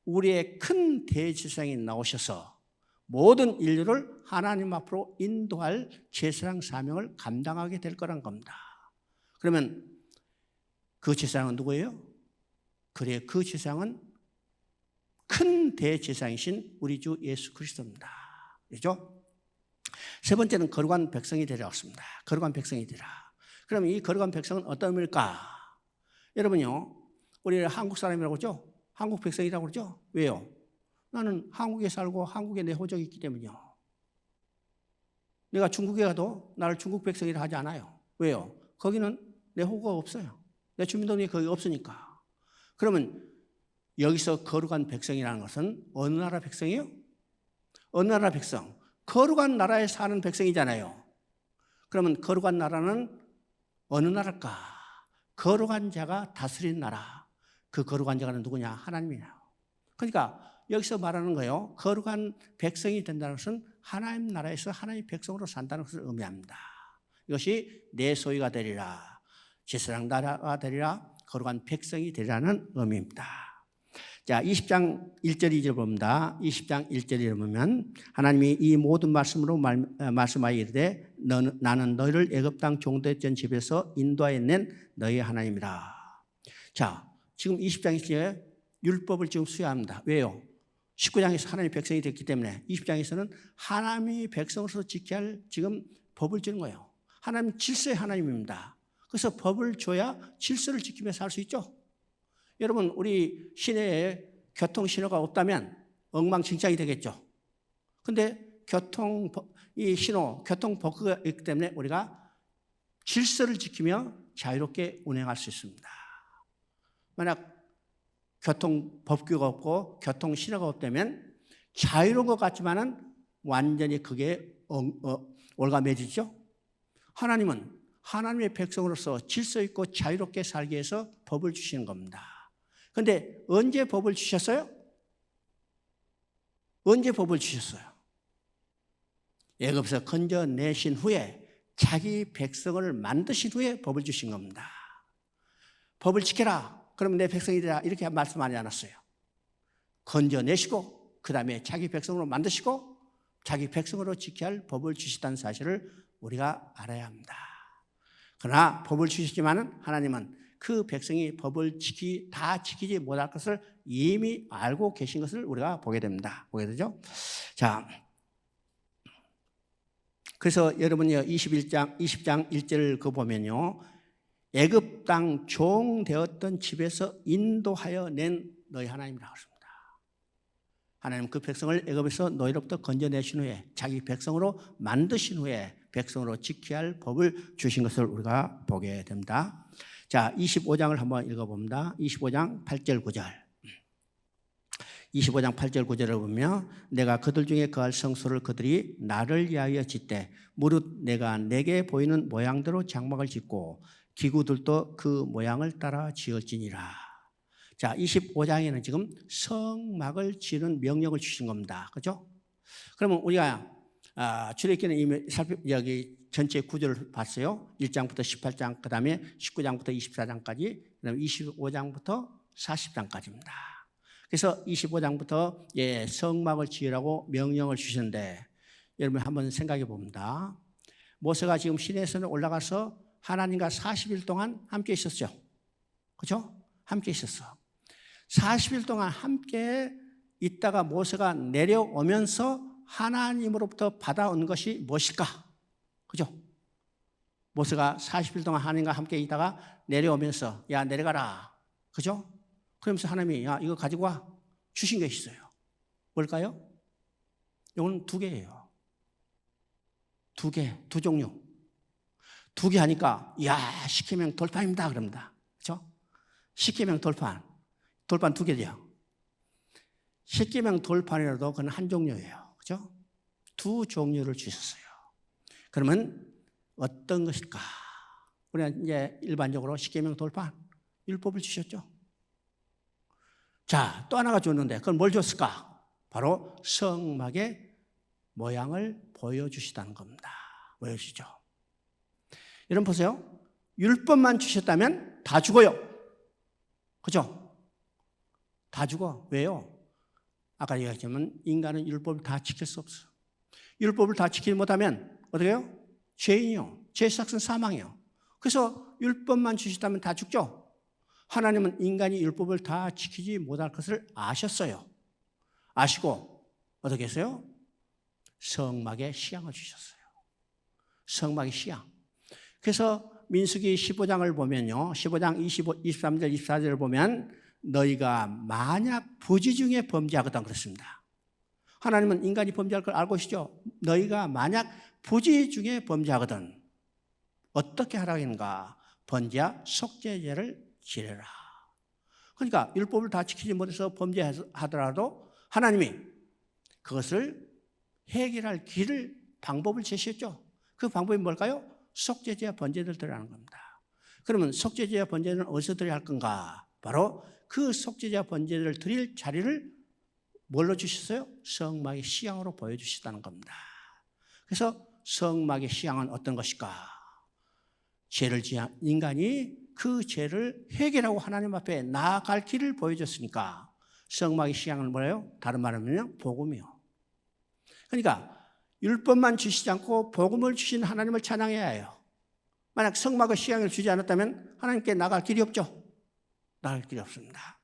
우리의 큰 대제사장이 나오셔서 모든 인류를 하나님 앞으로 인도할 제사장 사명을 감당하게 될 거란 겁니다. 그러면 그 제사장은 누구예요? 그래, 그 제사장은 큰 대제사장이신 우리 주 예수 그리스도입니다. 그렇죠? 세 번째는 거룩한 백성이 되리라습니다. 거룩한 백성이 되리라. 그러면 이 거룩한 백성은 어떤 의미일까? 여러분요, 우리 한국 사람이라고 그러죠? 한국 백성이라고 그러죠? 왜요? 나는 한국에 살고 한국에 내 호적이 있기 때문이요. 내가 중국에 가도 나를 중국 백성이라 하지 않아요. 왜요? 거기는 내 호가 없어요. 내 주민등록이 거기 없으니까. 그러면 여기서 거룩한 백성이라는 것은 어느 나라 백성이에요? 어느 나라 백성? 거룩한 나라에 사는 백성이잖아요. 그러면 거룩한 나라는 어느 나라일까? 거룩한 자가 다스린 나라. 그 거룩한 자가 누구냐? 하나님이냐. 그러니까 여기서 말하는 거예요. 거룩한 백성이 된다는 것은 하나님 나라에서 하나님의 백성으로 산다는 것을 의미합니다. 이것이 내 소유가 되리라. 제사장 나라가 되리라. 거룩한 백성이 되리라는 의미입니다. 자, 20장 1절 2절 봅니다. 20장 1절에 보면 하나님이 이 모든 말씀으로 말씀하여 이르되 나는 너희를 애굽 땅 종되었던 집에서 인도하여 낸 너희의 하나님이라. 자, 지금 20장 1절에 율법을 지금 수여합니다. 왜요? 19장에서 하나님의 백성이 됐기 때문에 20장에서는 하나님의 백성으로서 지켜야 할 지금 법을 주는 거예요. 하나님 질서의 하나님입니다. 그래서 법을 줘야 질서를 지키며 살 수 있죠. 여러분, 우리 시내에 교통신호가 없다면 엉망진창이 되겠죠. 그런데 교통버그가 있기 때문에 우리가 질서를 지키며 자유롭게 운행할 수 있습니다. 만약 교통법규가 없고 교통신호가 없다면 자유로운 것 같지만은 완전히 그게 올가매지죠. 하나님은 하나님의 백성으로서 질서 있고 자유롭게 살기 위해서 법을 주시는 겁니다. 그런데 언제 법을 주셨어요? 언제 법을 주셨어요? 애굽에서 건져내신 후에 자기 백성을 만드신 후에 법을 주신 겁니다. 법을 지켜라. 그러면 내 백성이 되라. 이렇게 말씀하지 않았어요. 건져내시고 그 다음에 자기 백성으로 만드시고 자기 백성으로 지켜야 할 법을 주시다는 사실을 우리가 알아야 합니다. 그러나 법을 주셨지만 하나님은 그 백성이 법을 다 지키지 못할 것을 이미 알고 계신 것을 우리가 보게 됩니다. 보게 되죠? 자, 그래서 여러분이 20장 1절 그 보면요. 애굽 땅 종 되었던 집에서 인도하여 낸 너희 하나님이라고 했습니다. 하나님 그 백성을 애굽에서 너희로부터 건져내신 후에 자기 백성으로 만드신 후에 백성으로 지켜야 할 법을 주신 것을 우리가 보게 됩니다. 자, 25장을 한번 읽어봅니다. 25장 8절 9절. 25장 8절 9절을 보면 내가 그들 중에 거할 성소를 그들이 나를 위하여 짓되 무릇 내가 내게 보이는 모양대로 장막을 짓고 기구들도 그 모양을 따라 지을지니라. 자, 25장에는 지금 성막을 지는 명령을 주신 겁니다. 그렇죠? 그러면 우리가 출애굽기는 이미 여기 전체 구절을 봤어요. 1장부터 18장, 그 다음에 19장부터 24장까지, 그 다음에 25장부터 40장까지입니다. 그래서 25장부터 성막을 지으라고 명령을 주셨는데 여러분 한번 생각해 봅니다. 모세가 지금 시내에서 올라가서 하나님과 40일 동안 함께 있었죠. 그렇죠? 함께 있었어. 40일 동안 함께 있다가 모세가 내려오면서 하나님으로부터 받아온 것이 무엇일까? 그죠? 모세가 40일 동안 하나님과 함께 있다가 내려오면서 야 내려가라. 그죠? 그러면서 하나님이 야 이거 가지고 와 주신 것이 있어요. 뭘까요? 이건 두 개예요. 두 개, 두 종류. 두 개 하니까 야 10계명 돌파입니다 그럽니다. 그죠? 10계명 돌파. 돌판 두 개죠. 10계명 돌판이라도 그건 한 종류예요. 그죠? 두 종류를 주셨어요. 그러면 어떤 것일까? 우리는 이제 일반적으로 10계명 돌판, 율법을 주셨죠. 자, 또 하나가 줬는데 그건 뭘 줬을까? 바로 성막의 모양을 보여주시다는 겁니다. 보여주죠. 여러분 보세요. 율법만 주셨다면 다 죽어요. 그죠? 다 죽어. 왜요? 아까 얘기했지만 인간은 율법을 다 지킬 수 없어. 율법을 다 지키지 못하면 어떻게 해요? 죄인이요. 죄의 삭은 사망이요. 그래서 율법만 주셨다면 다 죽죠. 하나님은 인간이 율법을 다 지키지 못할 것을 아셨어요. 아시고 어떻게 했어요? 성막의 시향을 주셨어요. 성막의 시향. 그래서 민수기 15장을 보면요. 15장 23절, 24절을 보면 너희가 만약 부지 중에 범죄하거든 그렇습니다. 하나님은 인간이 범죄할 걸 알고 계시죠? 너희가 만약 부지 중에 범죄하거든 어떻게 하라고 했는가? 번제와 속죄제를 지내라. 그러니까 율법을 다 지키지 못해서 범죄하더라도 하나님이 그것을 해결할 길을 방법을 제시했죠. 그 방법이 뭘까요? 속죄제와 번제를 드리라는 겁니다. 그러면 속죄제와 번제는 어디서 드려야 할 건가? 바로 그 속죄제와 번제를 드릴 자리를 뭘로 주셨어요? 성막의 시향으로 보여주시다는 겁니다. 그래서 성막의 시향은 어떤 것일까? 죄를 지은 인간이 그 죄를 해결하고 하나님 앞에 나아갈 길을 보여줬으니까 성막의 시향은 뭐예요? 다른 말하면 복음이요. 그러니까 율법만 주시지 않고 복음을 주신 하나님을 찬양해야 해요. 만약 성막의 시향을 주지 않았다면 하나님께 나갈 길이 없죠. 나갈 길이 없습니다.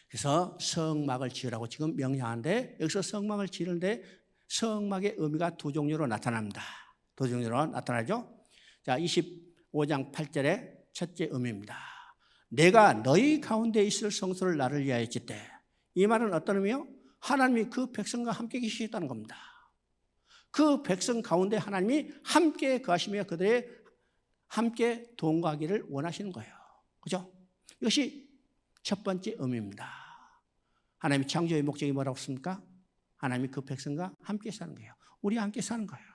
그래서 성막을 지으라고 지금 명령하는데 여기서 성막을 지르는데 성막의 의미가 두 종류로 나타납니다. 두 종류로 나타나죠. 자, 25장 8절의 첫째 의미입니다. 내가 너희 가운데 있을 성소를 나를 위하여 짓되. 이 말은 어떤 의미요? 하나님이 그 백성과 함께 계시겠다는 겁니다. 그 백성 가운데 하나님이 함께 거하시며 그들의 함께 동거하기를 원하시는 거예요. 그죠? 이것이 첫 번째 의미입니다. 하나님의 창조의 목적이 뭐라고 했습니까? 하나님이 그 백성과 함께 사는 거예요. 우리와 함께 사는 거예요.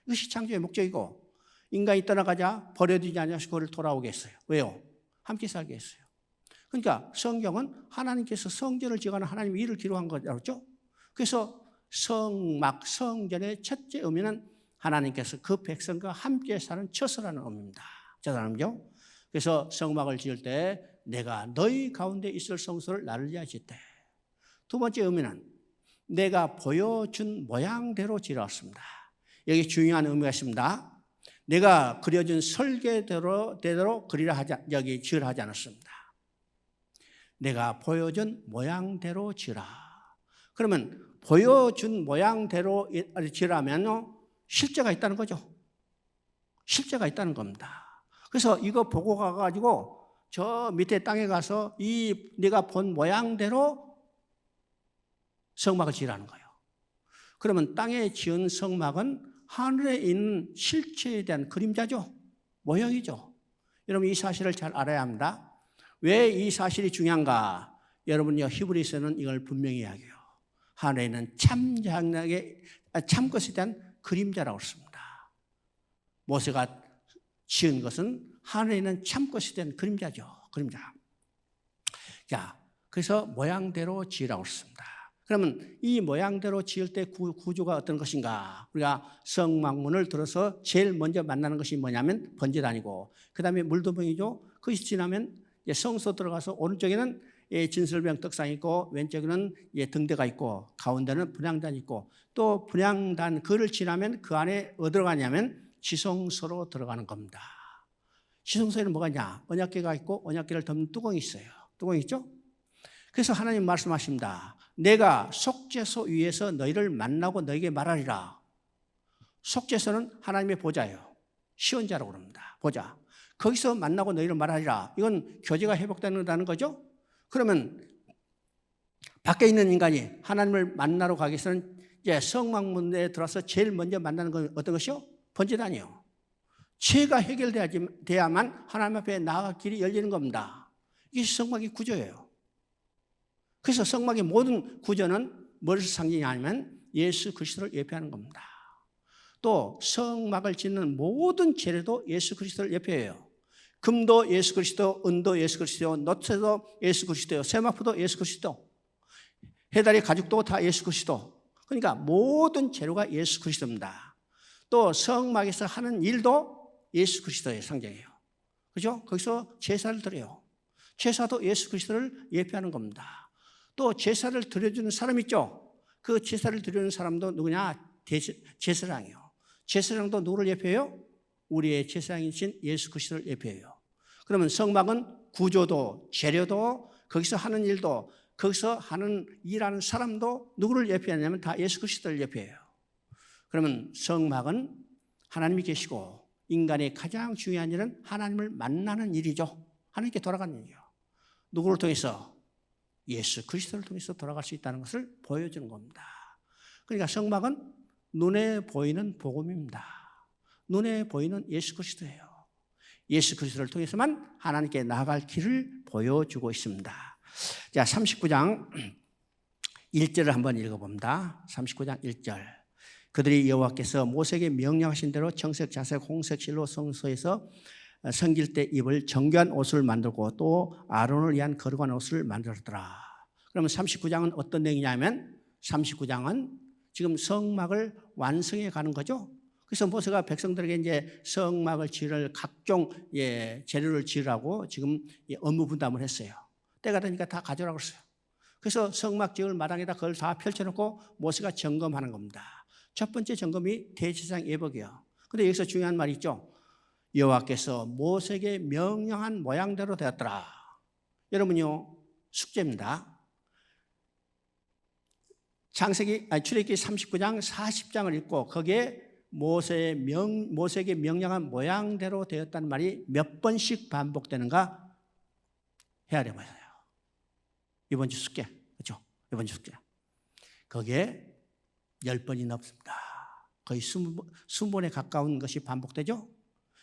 이것이 창조의 목적이고 인간이 떠나가자 버려두지 않으셔서 그를 돌아오게 했어요. 왜요? 함께 살게 했어요. 그러니까 성경은 하나님께서 성전을 지어가는 하나님의 일을 기록한 거죠. 그래서 성막, 성전의 첫째 의미는 하나님께서 그 백성과 함께 사는 처소라는 의미입니다. 처소라는죠. 그래서 성막을 지을 때 내가 너희 가운데 있을 성소를 나를 위하여 짓되. 두 번째 의미는 내가 보여준 모양대로 지었습니다. 여기 중요한 의미가 있습니다. 내가 그려준 설계대로 그리라 여기 지으라 하지 않았습니다. 내가 보여준 모양대로 지으라. 그러면 보여준 모양대로 지으라면 실제가 있다는 거죠. 실제가 있다는 겁니다. 그래서 이거 보고 가가지고 저 밑에 땅에 가서 이 네가 본 모양대로 성막을 지으라는 거예요. 그러면 땅에 지은 성막은 하늘에 있는 실체에 대한 그림자죠. 모형이죠. 여러분 이 사실을 잘 알아야 합니다. 왜 이 사실이 중요한가? 여러분요 히브리서는 이걸 분명히 이야기해요. 하늘에 있는 참것에 대한 그림자라고 했습니다. 모세가 지은 것은 하늘에 있는 참것에 대한 그림자죠. 그림자. 자, 그래서 모양대로 지으라고 했습니다. 그러면 이 모양대로 지을 때 구조가 어떤 것인가? 우리가 성막문을 들어서 제일 먼저 만나는 것이 뭐냐면 번제단이고 그 다음에 물두멍이죠. 그것이 지나면 성소 들어가서 오른쪽에는 진설병 떡상이 있고 왼쪽에는 등대가 있고 가운데는 분향단이 있고 또 분향단 그를 지나면 그 안에 어디로 가냐면 지성소로 들어가는 겁니다. 지성소에는 뭐가 있냐? 언약궤가 있고 언약궤를 덮는 뚜껑이 있어요. 뚜껑이 있죠? 그래서 하나님 말씀하십니다. 내가 속죄소 위에서 너희를 만나고 너희에게 말하리라. 속죄소는 하나님의 보좌예요. 시원자라고 그럽니다. 보좌. 거기서 만나고 너희를 말하리라. 이건 교제가 회복된다는 거죠. 그러면 밖에 있는 인간이 하나님을 만나러 가기 위해서는 이제 성막문에 들어와서 제일 먼저 만나는 건 어떤 것이요? 번제단이요. 죄가 해결돼야만 하나님 앞에 나아갈 길이 열리는 겁니다. 이게 성막의 구조예요. 그래서 성막의 모든 구조는 무엇을 상징하냐면 예수 그리스도를 예표하는 겁니다. 또 성막을 짓는 모든 재료도 예수 그리스도를 예표해요. 금도 예수 그리스도, 은도 예수 그리스도, 노트도 예수 그리스도, 세마포도 예수 그리스도, 해달의 가죽도 다 예수 그리스도. 그러니까 모든 재료가 예수 그리스도입니다. 또 성막에서 하는 일도 예수 그리스도의 상징이에요. 그죠? 거기서 제사를 드려요. 제사도 예수 그리스도를 예표하는 겁니다. 또 제사를 드려주는 사람 있죠? 그 제사를 드려주는 사람도 누구냐? 제사장이에요. 제사장도 누구를 예표해요? 우리의 제사장이신 예수 그리스도를 예표해요. 그러면 성막은 구조도 재료도 거기서 하는 일도 거기서 일하는 사람도 누구를 예표하냐면 다 예수 그리스도를 예표해요. 그러면 성막은 하나님이 계시고 인간의 가장 중요한 일은 하나님을 만나는 일이죠. 하나님께 돌아가는 일이요. 누구를 통해서? 예수 그리스도를 통해서 돌아갈 수 있다는 것을 보여주는 겁니다. 그러니까 성막은 눈에 보이는 복음입니다. 눈에 보이는 예수 그리스도예요. 예수 그리스도를 통해서만 하나님께 나아갈 길을 보여주고 있습니다. 자, 39장 1절을 한번 읽어봅니다. 39장 1절. 그들이 여호와께서 모세에게 명령하신 대로 청색, 자색, 홍색 실로 성소에서 섬길 때 입을 정교한 옷을 만들고 또 아론을 위한 거룩한 옷을 만들었더라. 그러면 39장은 어떤 내용이냐면 39장은 지금 성막을 완성해 가는 거죠. 그래서 모세가 백성들에게 이제 성막을 지을 각종 재료를 지으라고 지금 업무 분담을 했어요. 때가 되니까 다 가져오라고 했어요. 그래서 성막 지을 마당에다 그걸 다 펼쳐놓고 모세가 점검하는 겁니다. 첫 번째 점검이 대제사장 예복이에요. 그런데 여기서 중요한 말이 있죠. 여호와께서 모세에게 명령한 모양대로 되었더라. 여러분요, 숙제입니다. 출애굽기 39장 40장을 읽고 거기에 모세에게 명령한 모양대로 되었다는 말이 몇 번씩 반복되는가 해야 되면서요. 이번 주 숙제, 그렇죠? 이번 주 숙제. 거기에 10번이 넘습니다. 거의 20번에 가까운 것이 반복되죠?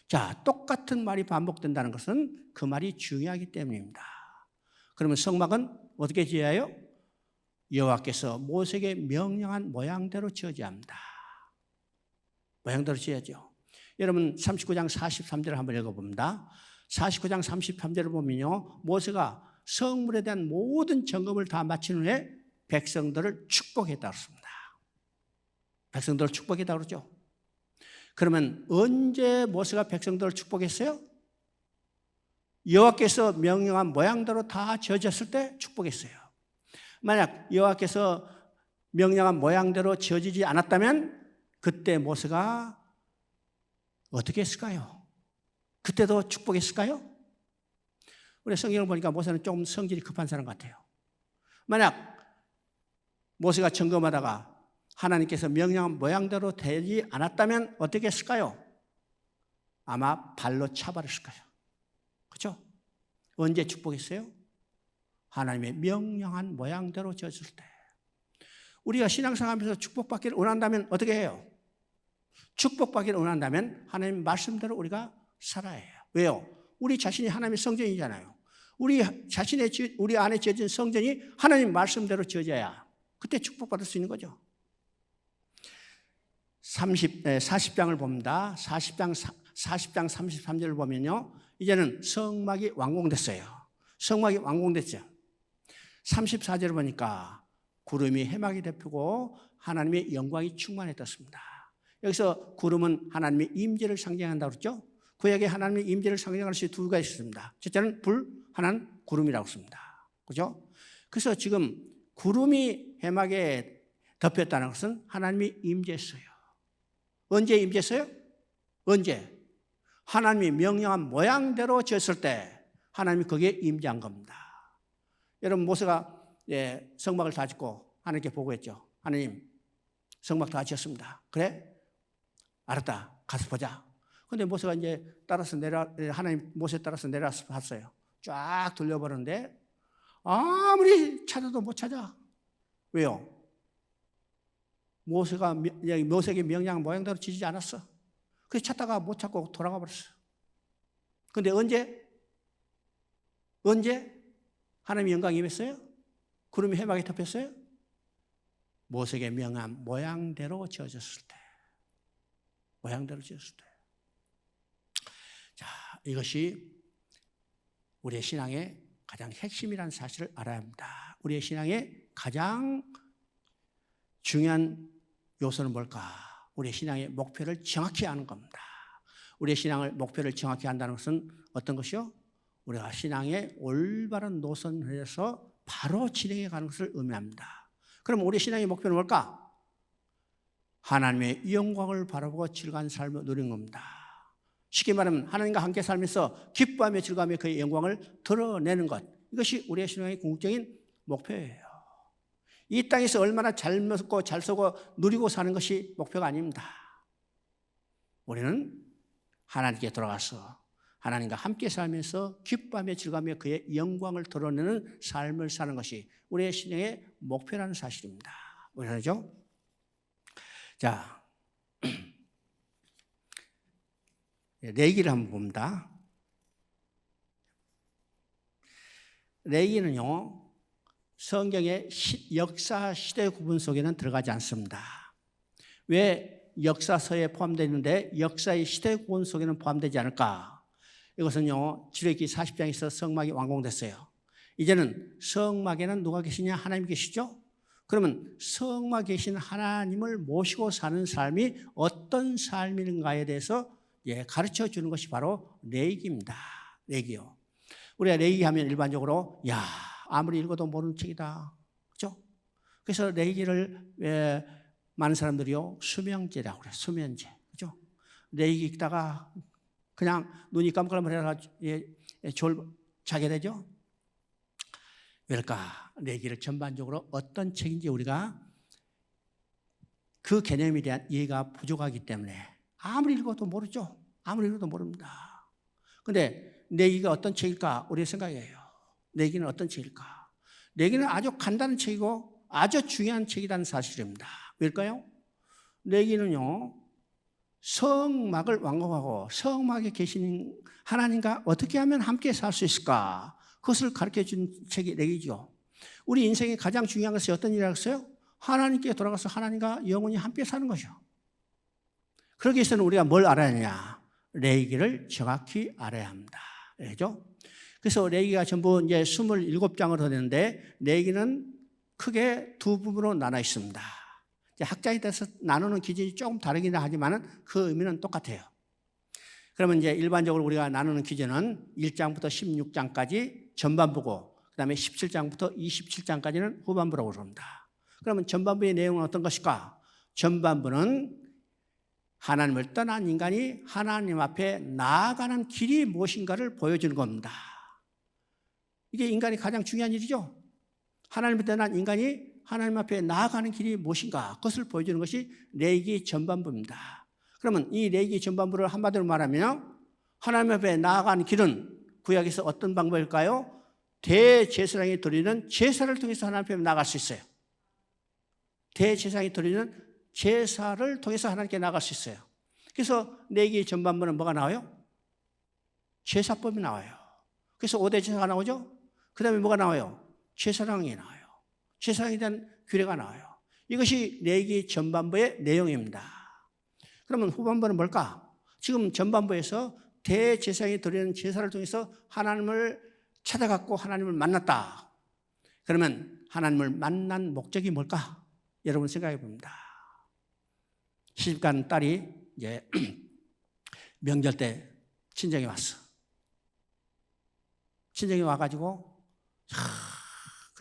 자, 똑같은 말이 반복된다는 것은 그 말이 중요하기 때문입니다. 그러면 성막은 어떻게 지어야 해요? 여호와께서 모세에게 명령한 모양대로 지어져야 합니다. 모양대로 지어야죠. 여러분 39장 43절을 한번 읽어봅니다. 49장 33절을 보면요, 모세가 성물에 대한 모든 점검을 다 마친 후에 백성들을 축복했다고 했습니다. 백성들을 축복했다고 그러죠. 그러면 언제 모세가 백성들을 축복했어요? 여호와께서 명령한 모양대로 다 지어졌을 때 축복했어요. 만약 여호와께서 명령한 모양대로 지어지지 않았다면 그때 모세가 어떻게 했을까요? 그때도 축복했을까요? 우리 성경을 보니까 모세는 좀 성질이 급한 사람 같아요. 만약 모세가 점검하다가 하나님께서 명령한 모양대로 되지 않았다면 어떻게 했을까요? 아마 발로 차버렸을 거예요. 그렇죠? 언제 축복했어요? 하나님의 명령한 모양대로 지었을 때. 우리가 신앙생활하면서 축복받기를 원한다면 어떻게 해요? 축복받기를 원한다면 하나님 말씀대로 우리가 살아야 해요. 왜요? 우리 자신이 하나님의 성전이잖아요. 우리 안에 지어진 성전이 하나님 말씀대로 지어져야 그때 축복받을 수 있는 거죠. 40장을 봅니다. 40장 33절을 보면요, 이제는 성막이 완공됐어요. 성막이 완공됐죠. 34절을 보니까 구름이 해막이 덮이고 하나님의 영광이 충만했습니다. 여기서 구름은 하나님의 임재를 상징한다고 그랬죠. 구약에 하나님의 임재를 상징할 수 두 가지 있습니다. 첫째는 불, 하나는 구름이라고 했습니다. 그죠? 그래서 지금 구름이 해막에 덮였다는 것은 하나님이 임재했어요. 언제 임재했어요? 언제? 하나님이 명령한 모양대로 지었을 때 하나님이 거기에 임재한 겁니다. 여러분 모세가 성막을 다 짓고 하나님께 보고했죠. 하나님 성막 다 지었습니다. 그래? 알았다. 가서 보자. 근데 모세가 이제 하나님 모세 따라서 내려와서 봤어요. 쫙 돌려보는데 아무리 찾아도 못 찾아. 왜요? 모세에게 명령 모양대로 지지 않았어. 그래서 찾다가 못 찾고 돌아가 버렸어. 근데 언제 하나님이 영광이 임했어요? 구름이 해막에 덮였어요? 모세에게 명한 모양대로 지어졌을 때. 자, 이것이 우리의 신앙의 가장 핵심이라는 사실을 알아야 합니다. 우리의 신앙의 가장 중요한 요소는 뭘까? 우리의 신앙의 목표를 정확히 아는 겁니다. 우리의 신앙을 목표를 정확히 한다는 것은 어떤 것이요? 우리가 신앙의 올바른 노선에서 바로 진행해 가는 것을 의미합니다. 그럼 우리의 신앙의 목표는 뭘까? 하나님의 영광을 바라보고 즐거운 삶을 누리는 겁니다. 쉽게 말하면 하나님과 함께 살면서 기뻐하며 즐거워하며 그의 영광을 드러내는 것. 이것이 우리의 신앙의 궁극적인 목표예요. 이 땅에서 얼마나 잘 먹고 잘 쓰고 누리고 사는 것이 목표가 아닙니다. 우리는 하나님께 돌아가서 하나님과 함께 살면서 기뻐하며 즐거워하며 그의 영광을 드러내는 삶을 사는 것이 우리의 신앙의 목표라는 사실입니다. 왜 그러죠? 자, 레위기를 한번 봅니다. 레위기는요, 성경의 역사 시대 구분 속에는 들어가지 않습니다. 왜 역사서에 포함되어 있는데 역사의 시대 구분 속에는 포함되지 않을까? 이것은요, 출애굽기 40장에서 성막이 완공됐어요. 이제는 성막에는 누가 계시냐? 하나님 계시죠? 그러면 성막에 계신 하나님을 모시고 사는 삶이 어떤 삶인가에 대해서 가르쳐 주는 것이 바로 레위기입니다. 레위기요. 우리가 레위기 하면 일반적으로 아무리 읽어도 모르는 책이다. 그렇죠? 그래서 레위기를 많은 사람들이요 수명제라고 그래요. 수면제. 그렇죠? 레위기 읽다가 그냥 눈이 깜깜해가지고 자게 되죠? 왜일까? 레위기를 전반적으로 어떤 책인지 우리가 그 개념에 대한 이해가 부족하기 때문에 아무리 읽어도 모르죠. 아무리 읽어도 모릅니다. 그런데 레위기가 어떤 책일까? 우리의 생각이에요. 레위기는 어떤 책일까? 레위기는 아주 간단한 책이고 아주 중요한 책이라는 사실입니다. 왜일까요? 레위기는요, 성막을 완공하고 성막에 계신 하나님과 어떻게 하면 함께 살 수 있을까? 그것을 가르쳐 준 책이 레위기죠. 우리 인생의 가장 중요한 것이 어떤 일이라고 했어요? 하나님께 돌아가서 하나님과 영원히 함께 사는 것이요. 그러기 위해서는 우리가 뭘 알아야 하냐? 레위기를 정확히 알아야 합니다. 그죠? 그래서 레위기가 전부 이제 27장으로 되는데 레위기는 크게 두 부분으로 나눠 있습니다. 학자에 따라서 나누는 기준이 조금 다르긴 하지만 그 의미는 똑같아요. 그러면 이제 일반적으로 우리가 나누는 기준은 1장부터 16장까지 전반부고 그다음에 17장부터 27장까지는 후반부라고 그럽니다. 그러면 전반부의 내용은 어떤 것일까? 전반부는 하나님을 떠난 인간이 하나님 앞에 나아가는 길이 무엇인가를 보여주는 겁니다. 이게 인간이 가장 중요한 일이죠. 하나님을 떠난 인간이 하나님 앞에 나아가는 길이 무엇인가 그것을 보여주는 것이 레위기 전반부입니다. 그러면 이 레위기 전반부를 한마디로 말하면 하나님 앞에 나아가는 길은 구약에서 어떤 방법일까요? 대제사장이 드리는 제사를 통해서 하나님 앞에 나아갈 수 있어요. 대제사장이 드리는 제사를 통해서 하나님께 나아갈 수 있어요. 그래서 레위기 전반부는 뭐가 나와요? 제사법이 나와요. 그래서 5대 제사가 나오죠. 그 다음에 뭐가 나와요? 제사장이 나와요. 제사장에 대한 규례가 나와요. 이것이 레위기 전반부의 내용입니다. 그러면 후반부는 뭘까? 지금 전반부에서 대제사장이 드리는 제사를 통해서 하나님을 찾아갔고 하나님을 만났다. 그러면 하나님을 만난 목적이 뭘까? 여러분 생각해 봅니다. 시집간 딸이 이제 명절 때 친정에 왔어. 친정에 와가지고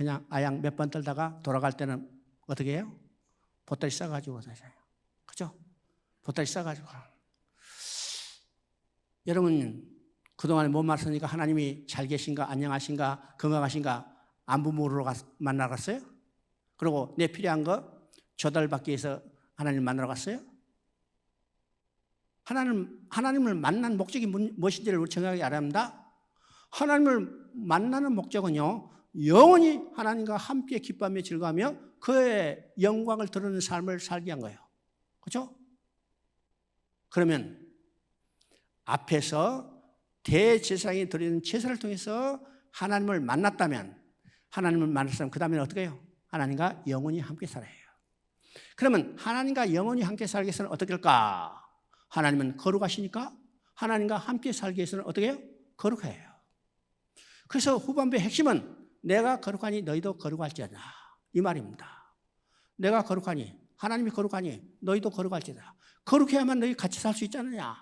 그냥 아양 몇 번 떨다가 돌아갈 때는 어떻게 해요? 보따리 싸가지고 다녀요. 그죠? 보따리 싸가지고. 여러분, 그동안에 못 만났으니까 하나님이 잘 계신가, 안녕하신가, 건강하신가 안부 물으러 만나러 갔어요? 그리고 내 필요한 거 조달받기 위해서 하나님 만나러 갔어요? 하나님을 만난 목적이 무엇인지를 우리 정확하게 알아야 합니다. 하나님을 만나는 목적은요, 영원히 하나님과 함께 기뻐하며 즐거워하며 그의 영광을 드러내는 삶을 살게 한 거예요. 그렇죠? 그러면 앞에서 대제사장이 드리는 제사를 통해서 하나님을 만났다면, 하나님을 만났으면 그 다음에는 어떻게 해요? 하나님과 영원히 함께 살아야 해요. 그러면 하나님과 영원히 함께 살기 위해서는 어떻게 할까? 하나님은 거룩하시니까 하나님과 함께 살기 위해서는 어떻게 해요? 거룩해요. 그래서 후반부의 핵심은 내가 거룩하니 너희도 거룩할지어다, 이 말입니다. 내가 거룩하니, 하나님이 거룩하니 너희도 거룩할지어다. 거룩해야만 너희 같이 살 수 있지 않느냐.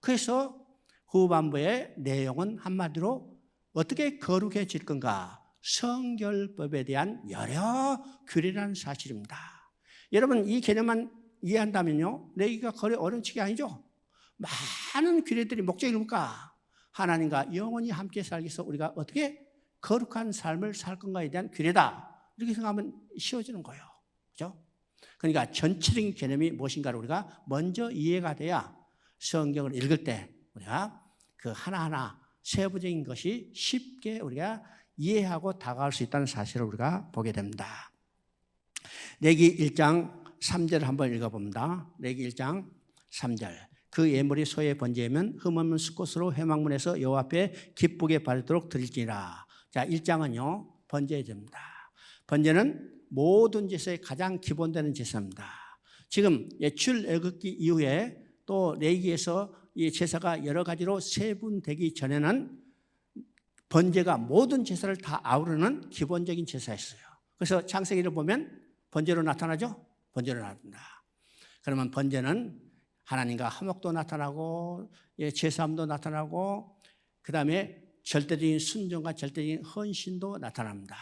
그래서 후반부의 내용은 한마디로 어떻게 거룩해질 건가? 성결법에 대한 여러 규례라는 사실입니다. 여러분, 이 개념만 이해한다면요, 내기가 거래 어려운 칙이 아니죠. 많은 규례들이 목적이 뭘까? 하나님과 영원히 함께 살기 위해서 우리가 어떻게 거룩한 삶을 살 건가에 대한 규례다, 이렇게 생각하면 쉬워지는 거예요. 그렇죠? 그러니까 전체적인 개념이 무엇인가를 우리가 먼저 이해가 돼야 성경을 읽을 때 우리가 그 하나하나 세부적인 것이 쉽게 우리가 이해하고 다가갈 수 있다는 사실을 우리가 보게 됩니다. 레위기 1장 3절을 한번 읽어봅니다. 레위기 1장 3절. 그 예물이 소의 번제면 흠없는 수꽃으로 회막문에서 여호와 앞에 기쁘게 바르도록 드릴지니라. 자, 1장은요, 번제의 제입니다. 번제는 모든 제사의 가장 기본되는 제사입니다. 지금 출애굽기 이후에 또 레위기에서 이 제사가 여러 가지로 세분되기 전에는 번제가 모든 제사를 다 아우르는 기본적인 제사였어요. 그래서 창세기를 보면 번제로 나타나죠? 번제로 나타난다. 그러면 번제는 하나님과 화목도 나타나고 제사함도 나타나고 그 다음에 절대적인 순종과 절대적인 헌신도 나타납니다.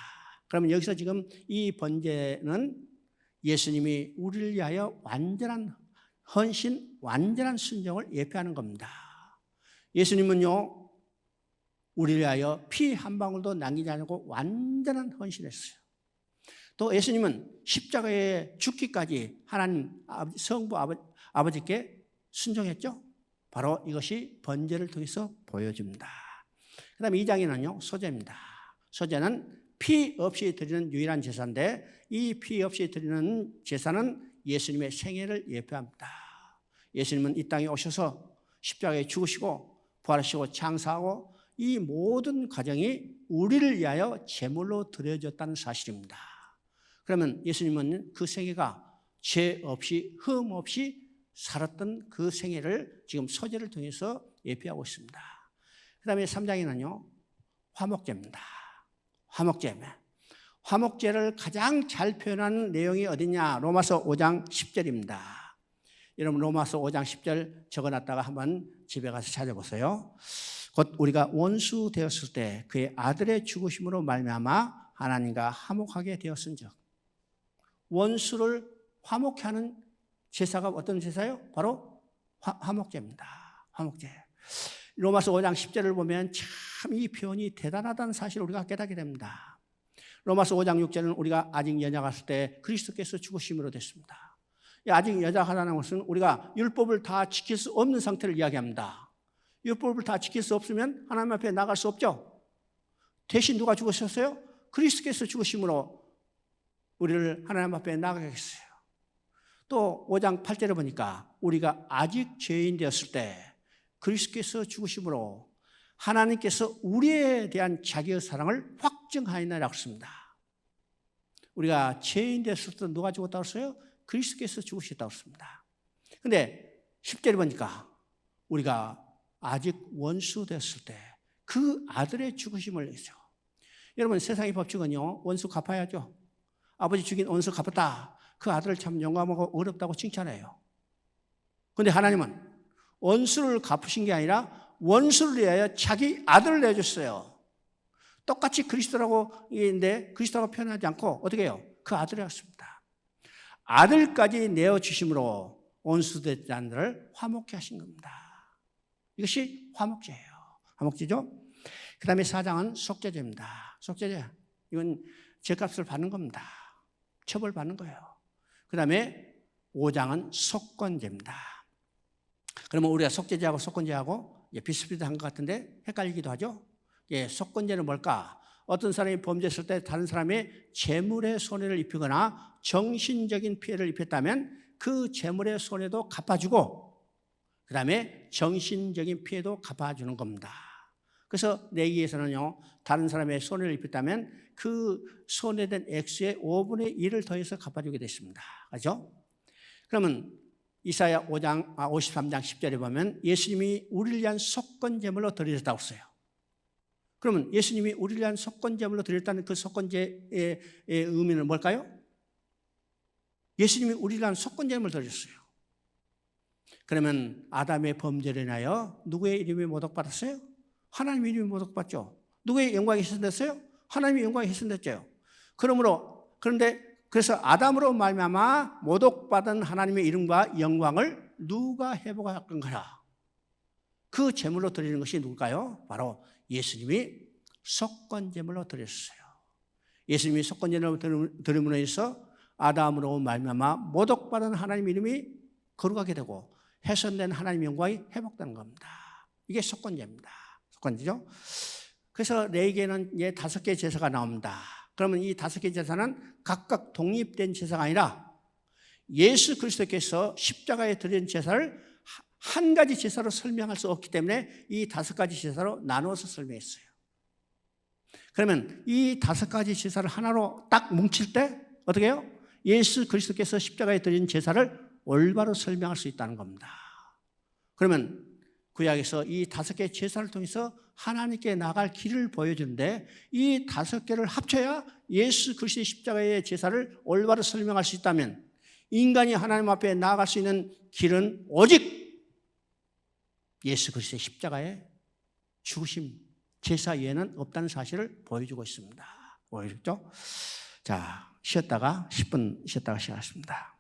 그러면 여기서 지금 이 번제는 예수님이 우리를 위하여 완전한 헌신, 완전한 순종을 예표하는 겁니다. 예수님은요, 우리를 위하여 피 한 방울도 남기지 않고 완전한 헌신했어요. 또 예수님은 십자가에 죽기까지 하나님 성부 아버지께 순종했죠. 바로 이것이 번제를 통해서 보여줍니다. 그 다음에 2장에는요, 소제입니다. 소제는 피 없이 드리는 유일한 제사인데 이 피 없이 드리는 제사는 예수님의 생애를 예표합니다. 예수님은 이 땅에 오셔서 십자가에 죽으시고 부활하시고 창사하고 이 모든 과정이 우리를 위하여 제물로 드려졌다는 사실입니다. 그러면 예수님은 그 생애가 죄 없이 흠 없이 살았던 그 생애를 지금 소제를 통해서 예표하고 있습니다. 그 다음에 3장에는요, 화목제입니다. 화목제. 화목제를 가장 잘 표현하는 내용이 어디냐? 로마서 5장 10절입니다. 여러분, 로마서 5장 10절 적어놨다가 한번 집에 가서 찾아보세요. 곧 우리가 원수 되었을 때 그의 아들의 죽으심으로 말미암아 하나님과 화목하게 되었은즉. 원수를 화목케 하는 제사가 어떤 제사예요? 바로 화목제입니다. 화목제. 로마서 5장 10절을 보면 참 이 표현이 대단하다는 사실을 우리가 깨닫게 됩니다. 로마서 5장 6절은 우리가 아직 연약했을 때 그리스도께서 죽으심으로 됐습니다. 아직 연약하다는 것은 우리가 율법을 다 지킬 수 없는 상태를 이야기합니다. 율법을 다 지킬 수 없으면 하나님 앞에 나갈 수 없죠. 대신 누가 죽으셨어요? 그리스도께서 죽으심으로 우리를 하나님 앞에 나가게 했어요. 또 5장 8절에 보니까 우리가 아직 죄인 되었을 때 그리스도께서 죽으심으로 하나님께서 우리에 대한 자기의 사랑을 확증하였나라고 했습니다. 우리가 죄인 되었을 때 누가 죽었다고 했어요? 그리스도께서 죽으셨다고 했습니다. 그런데 10절에 보니까 우리가 아직 원수 되었을 때 그 아들의 죽으심을 위해서. 여러분, 세상의 법칙은요, 원수 갚아야죠. 아버지 죽인 원수 갚았다. 그 아들을 참 용감하고 어렵다고 칭찬해요. 그런데 하나님은 원수를 갚으신 게 아니라 원수를 위하여 자기 아들을 내줬어요. 똑같이 그리스도라고 있는데 그리스도라고 표현하지 않고 어떻게 해요? 그 아들이었습니다. 아들까지 내어주심으로 온수된 자들을 화목케 하신 겁니다. 이것이 화목제예요. 화목제죠. 그 다음에 4장은 속죄제입니다. 속죄제. 이건 죄값을 받는 겁니다. 처벌받는 거예요. 그 다음에 5장은 속건제입니다. 그러면 우리가 속죄제하고 속건제하고 비슷비슷한 것 같은데 헷갈리기도 하죠. 속건제는 뭘까? 어떤 사람이 범죄했을 때 다른 사람의 재물에 손해를 입히거나 정신적인 피해를 입혔다면 그 재물의 손해도 갚아주고 그 다음에 정신적인 피해도 갚아주는 겁니다. 그래서 내기에서는요, 다른 사람의 손해를 입혔다면 그 손해된 액수의 5분의 1을 더해서 갚아주게 됐습니다. 그렇죠? 그러면 이사야 53장 10절에 보면 예수님이 우리를 위한 속건제물로 드려졌다고 써요. 그러면 예수님이 우리를 위한 속건제물로 드렸다는 그 속건제의 의미는 뭘까요? 예수님이 우리를 위한 속건제물을 드렸어요. 그러면 아담의 범죄로 인하여 누구의 이름이 모독받았어요? 하나님의 이름이 모독받죠. 누구의 영광이 훼손됐어요? 하나님의 영광이 훼손됐죠. 그래서 아담으로 말미암아 모독받은 하나님의 이름과 영광을 누가 회복할 건가? 그 제물로 드리는 것이 누굴까요? 바로 예수님이 속건제물로 드렸어요. 예수님이 속건제물로 드림으로 해서 아담으로 말미암아 모독받은 하나님의 이름이 거룩하게 되고 훼손된 하나님의 영광이 회복되는 겁니다. 이게 속건제입니다. 속건제죠. 그래서 레위기에는 5개의 제사가 나옵니다. 그러면 이 5개의 제사는 각각 독립된 제사가 아니라 예수 그리스도께서 십자가에 드린 제사를 한 가지 제사로 설명할 수 없기 때문에 이 5가지 제사로 나누어서 설명했어요. 그러면 이 5가지 제사를 하나로 딱 뭉칠 때 어떻게 해요? 예수 그리스도께서 십자가에 드린 제사를 올바로 설명할 수 있다는 겁니다. 그러면 구약에서 이 5개의 제사를 통해서 하나님께 나갈 길을 보여주는데 이 5개를 합쳐야 예수 그리스도의 십자가의 제사를 올바로 설명할 수 있다면 인간이 하나님 앞에 나아갈 수 있는 길은 오직 예수 그리스도의 십자가의 죽으심, 제사 외에는 없다는 사실을 보여주고 있습니다. 보여줬죠? 자, 10분 쉬었다가 시작하겠습니다.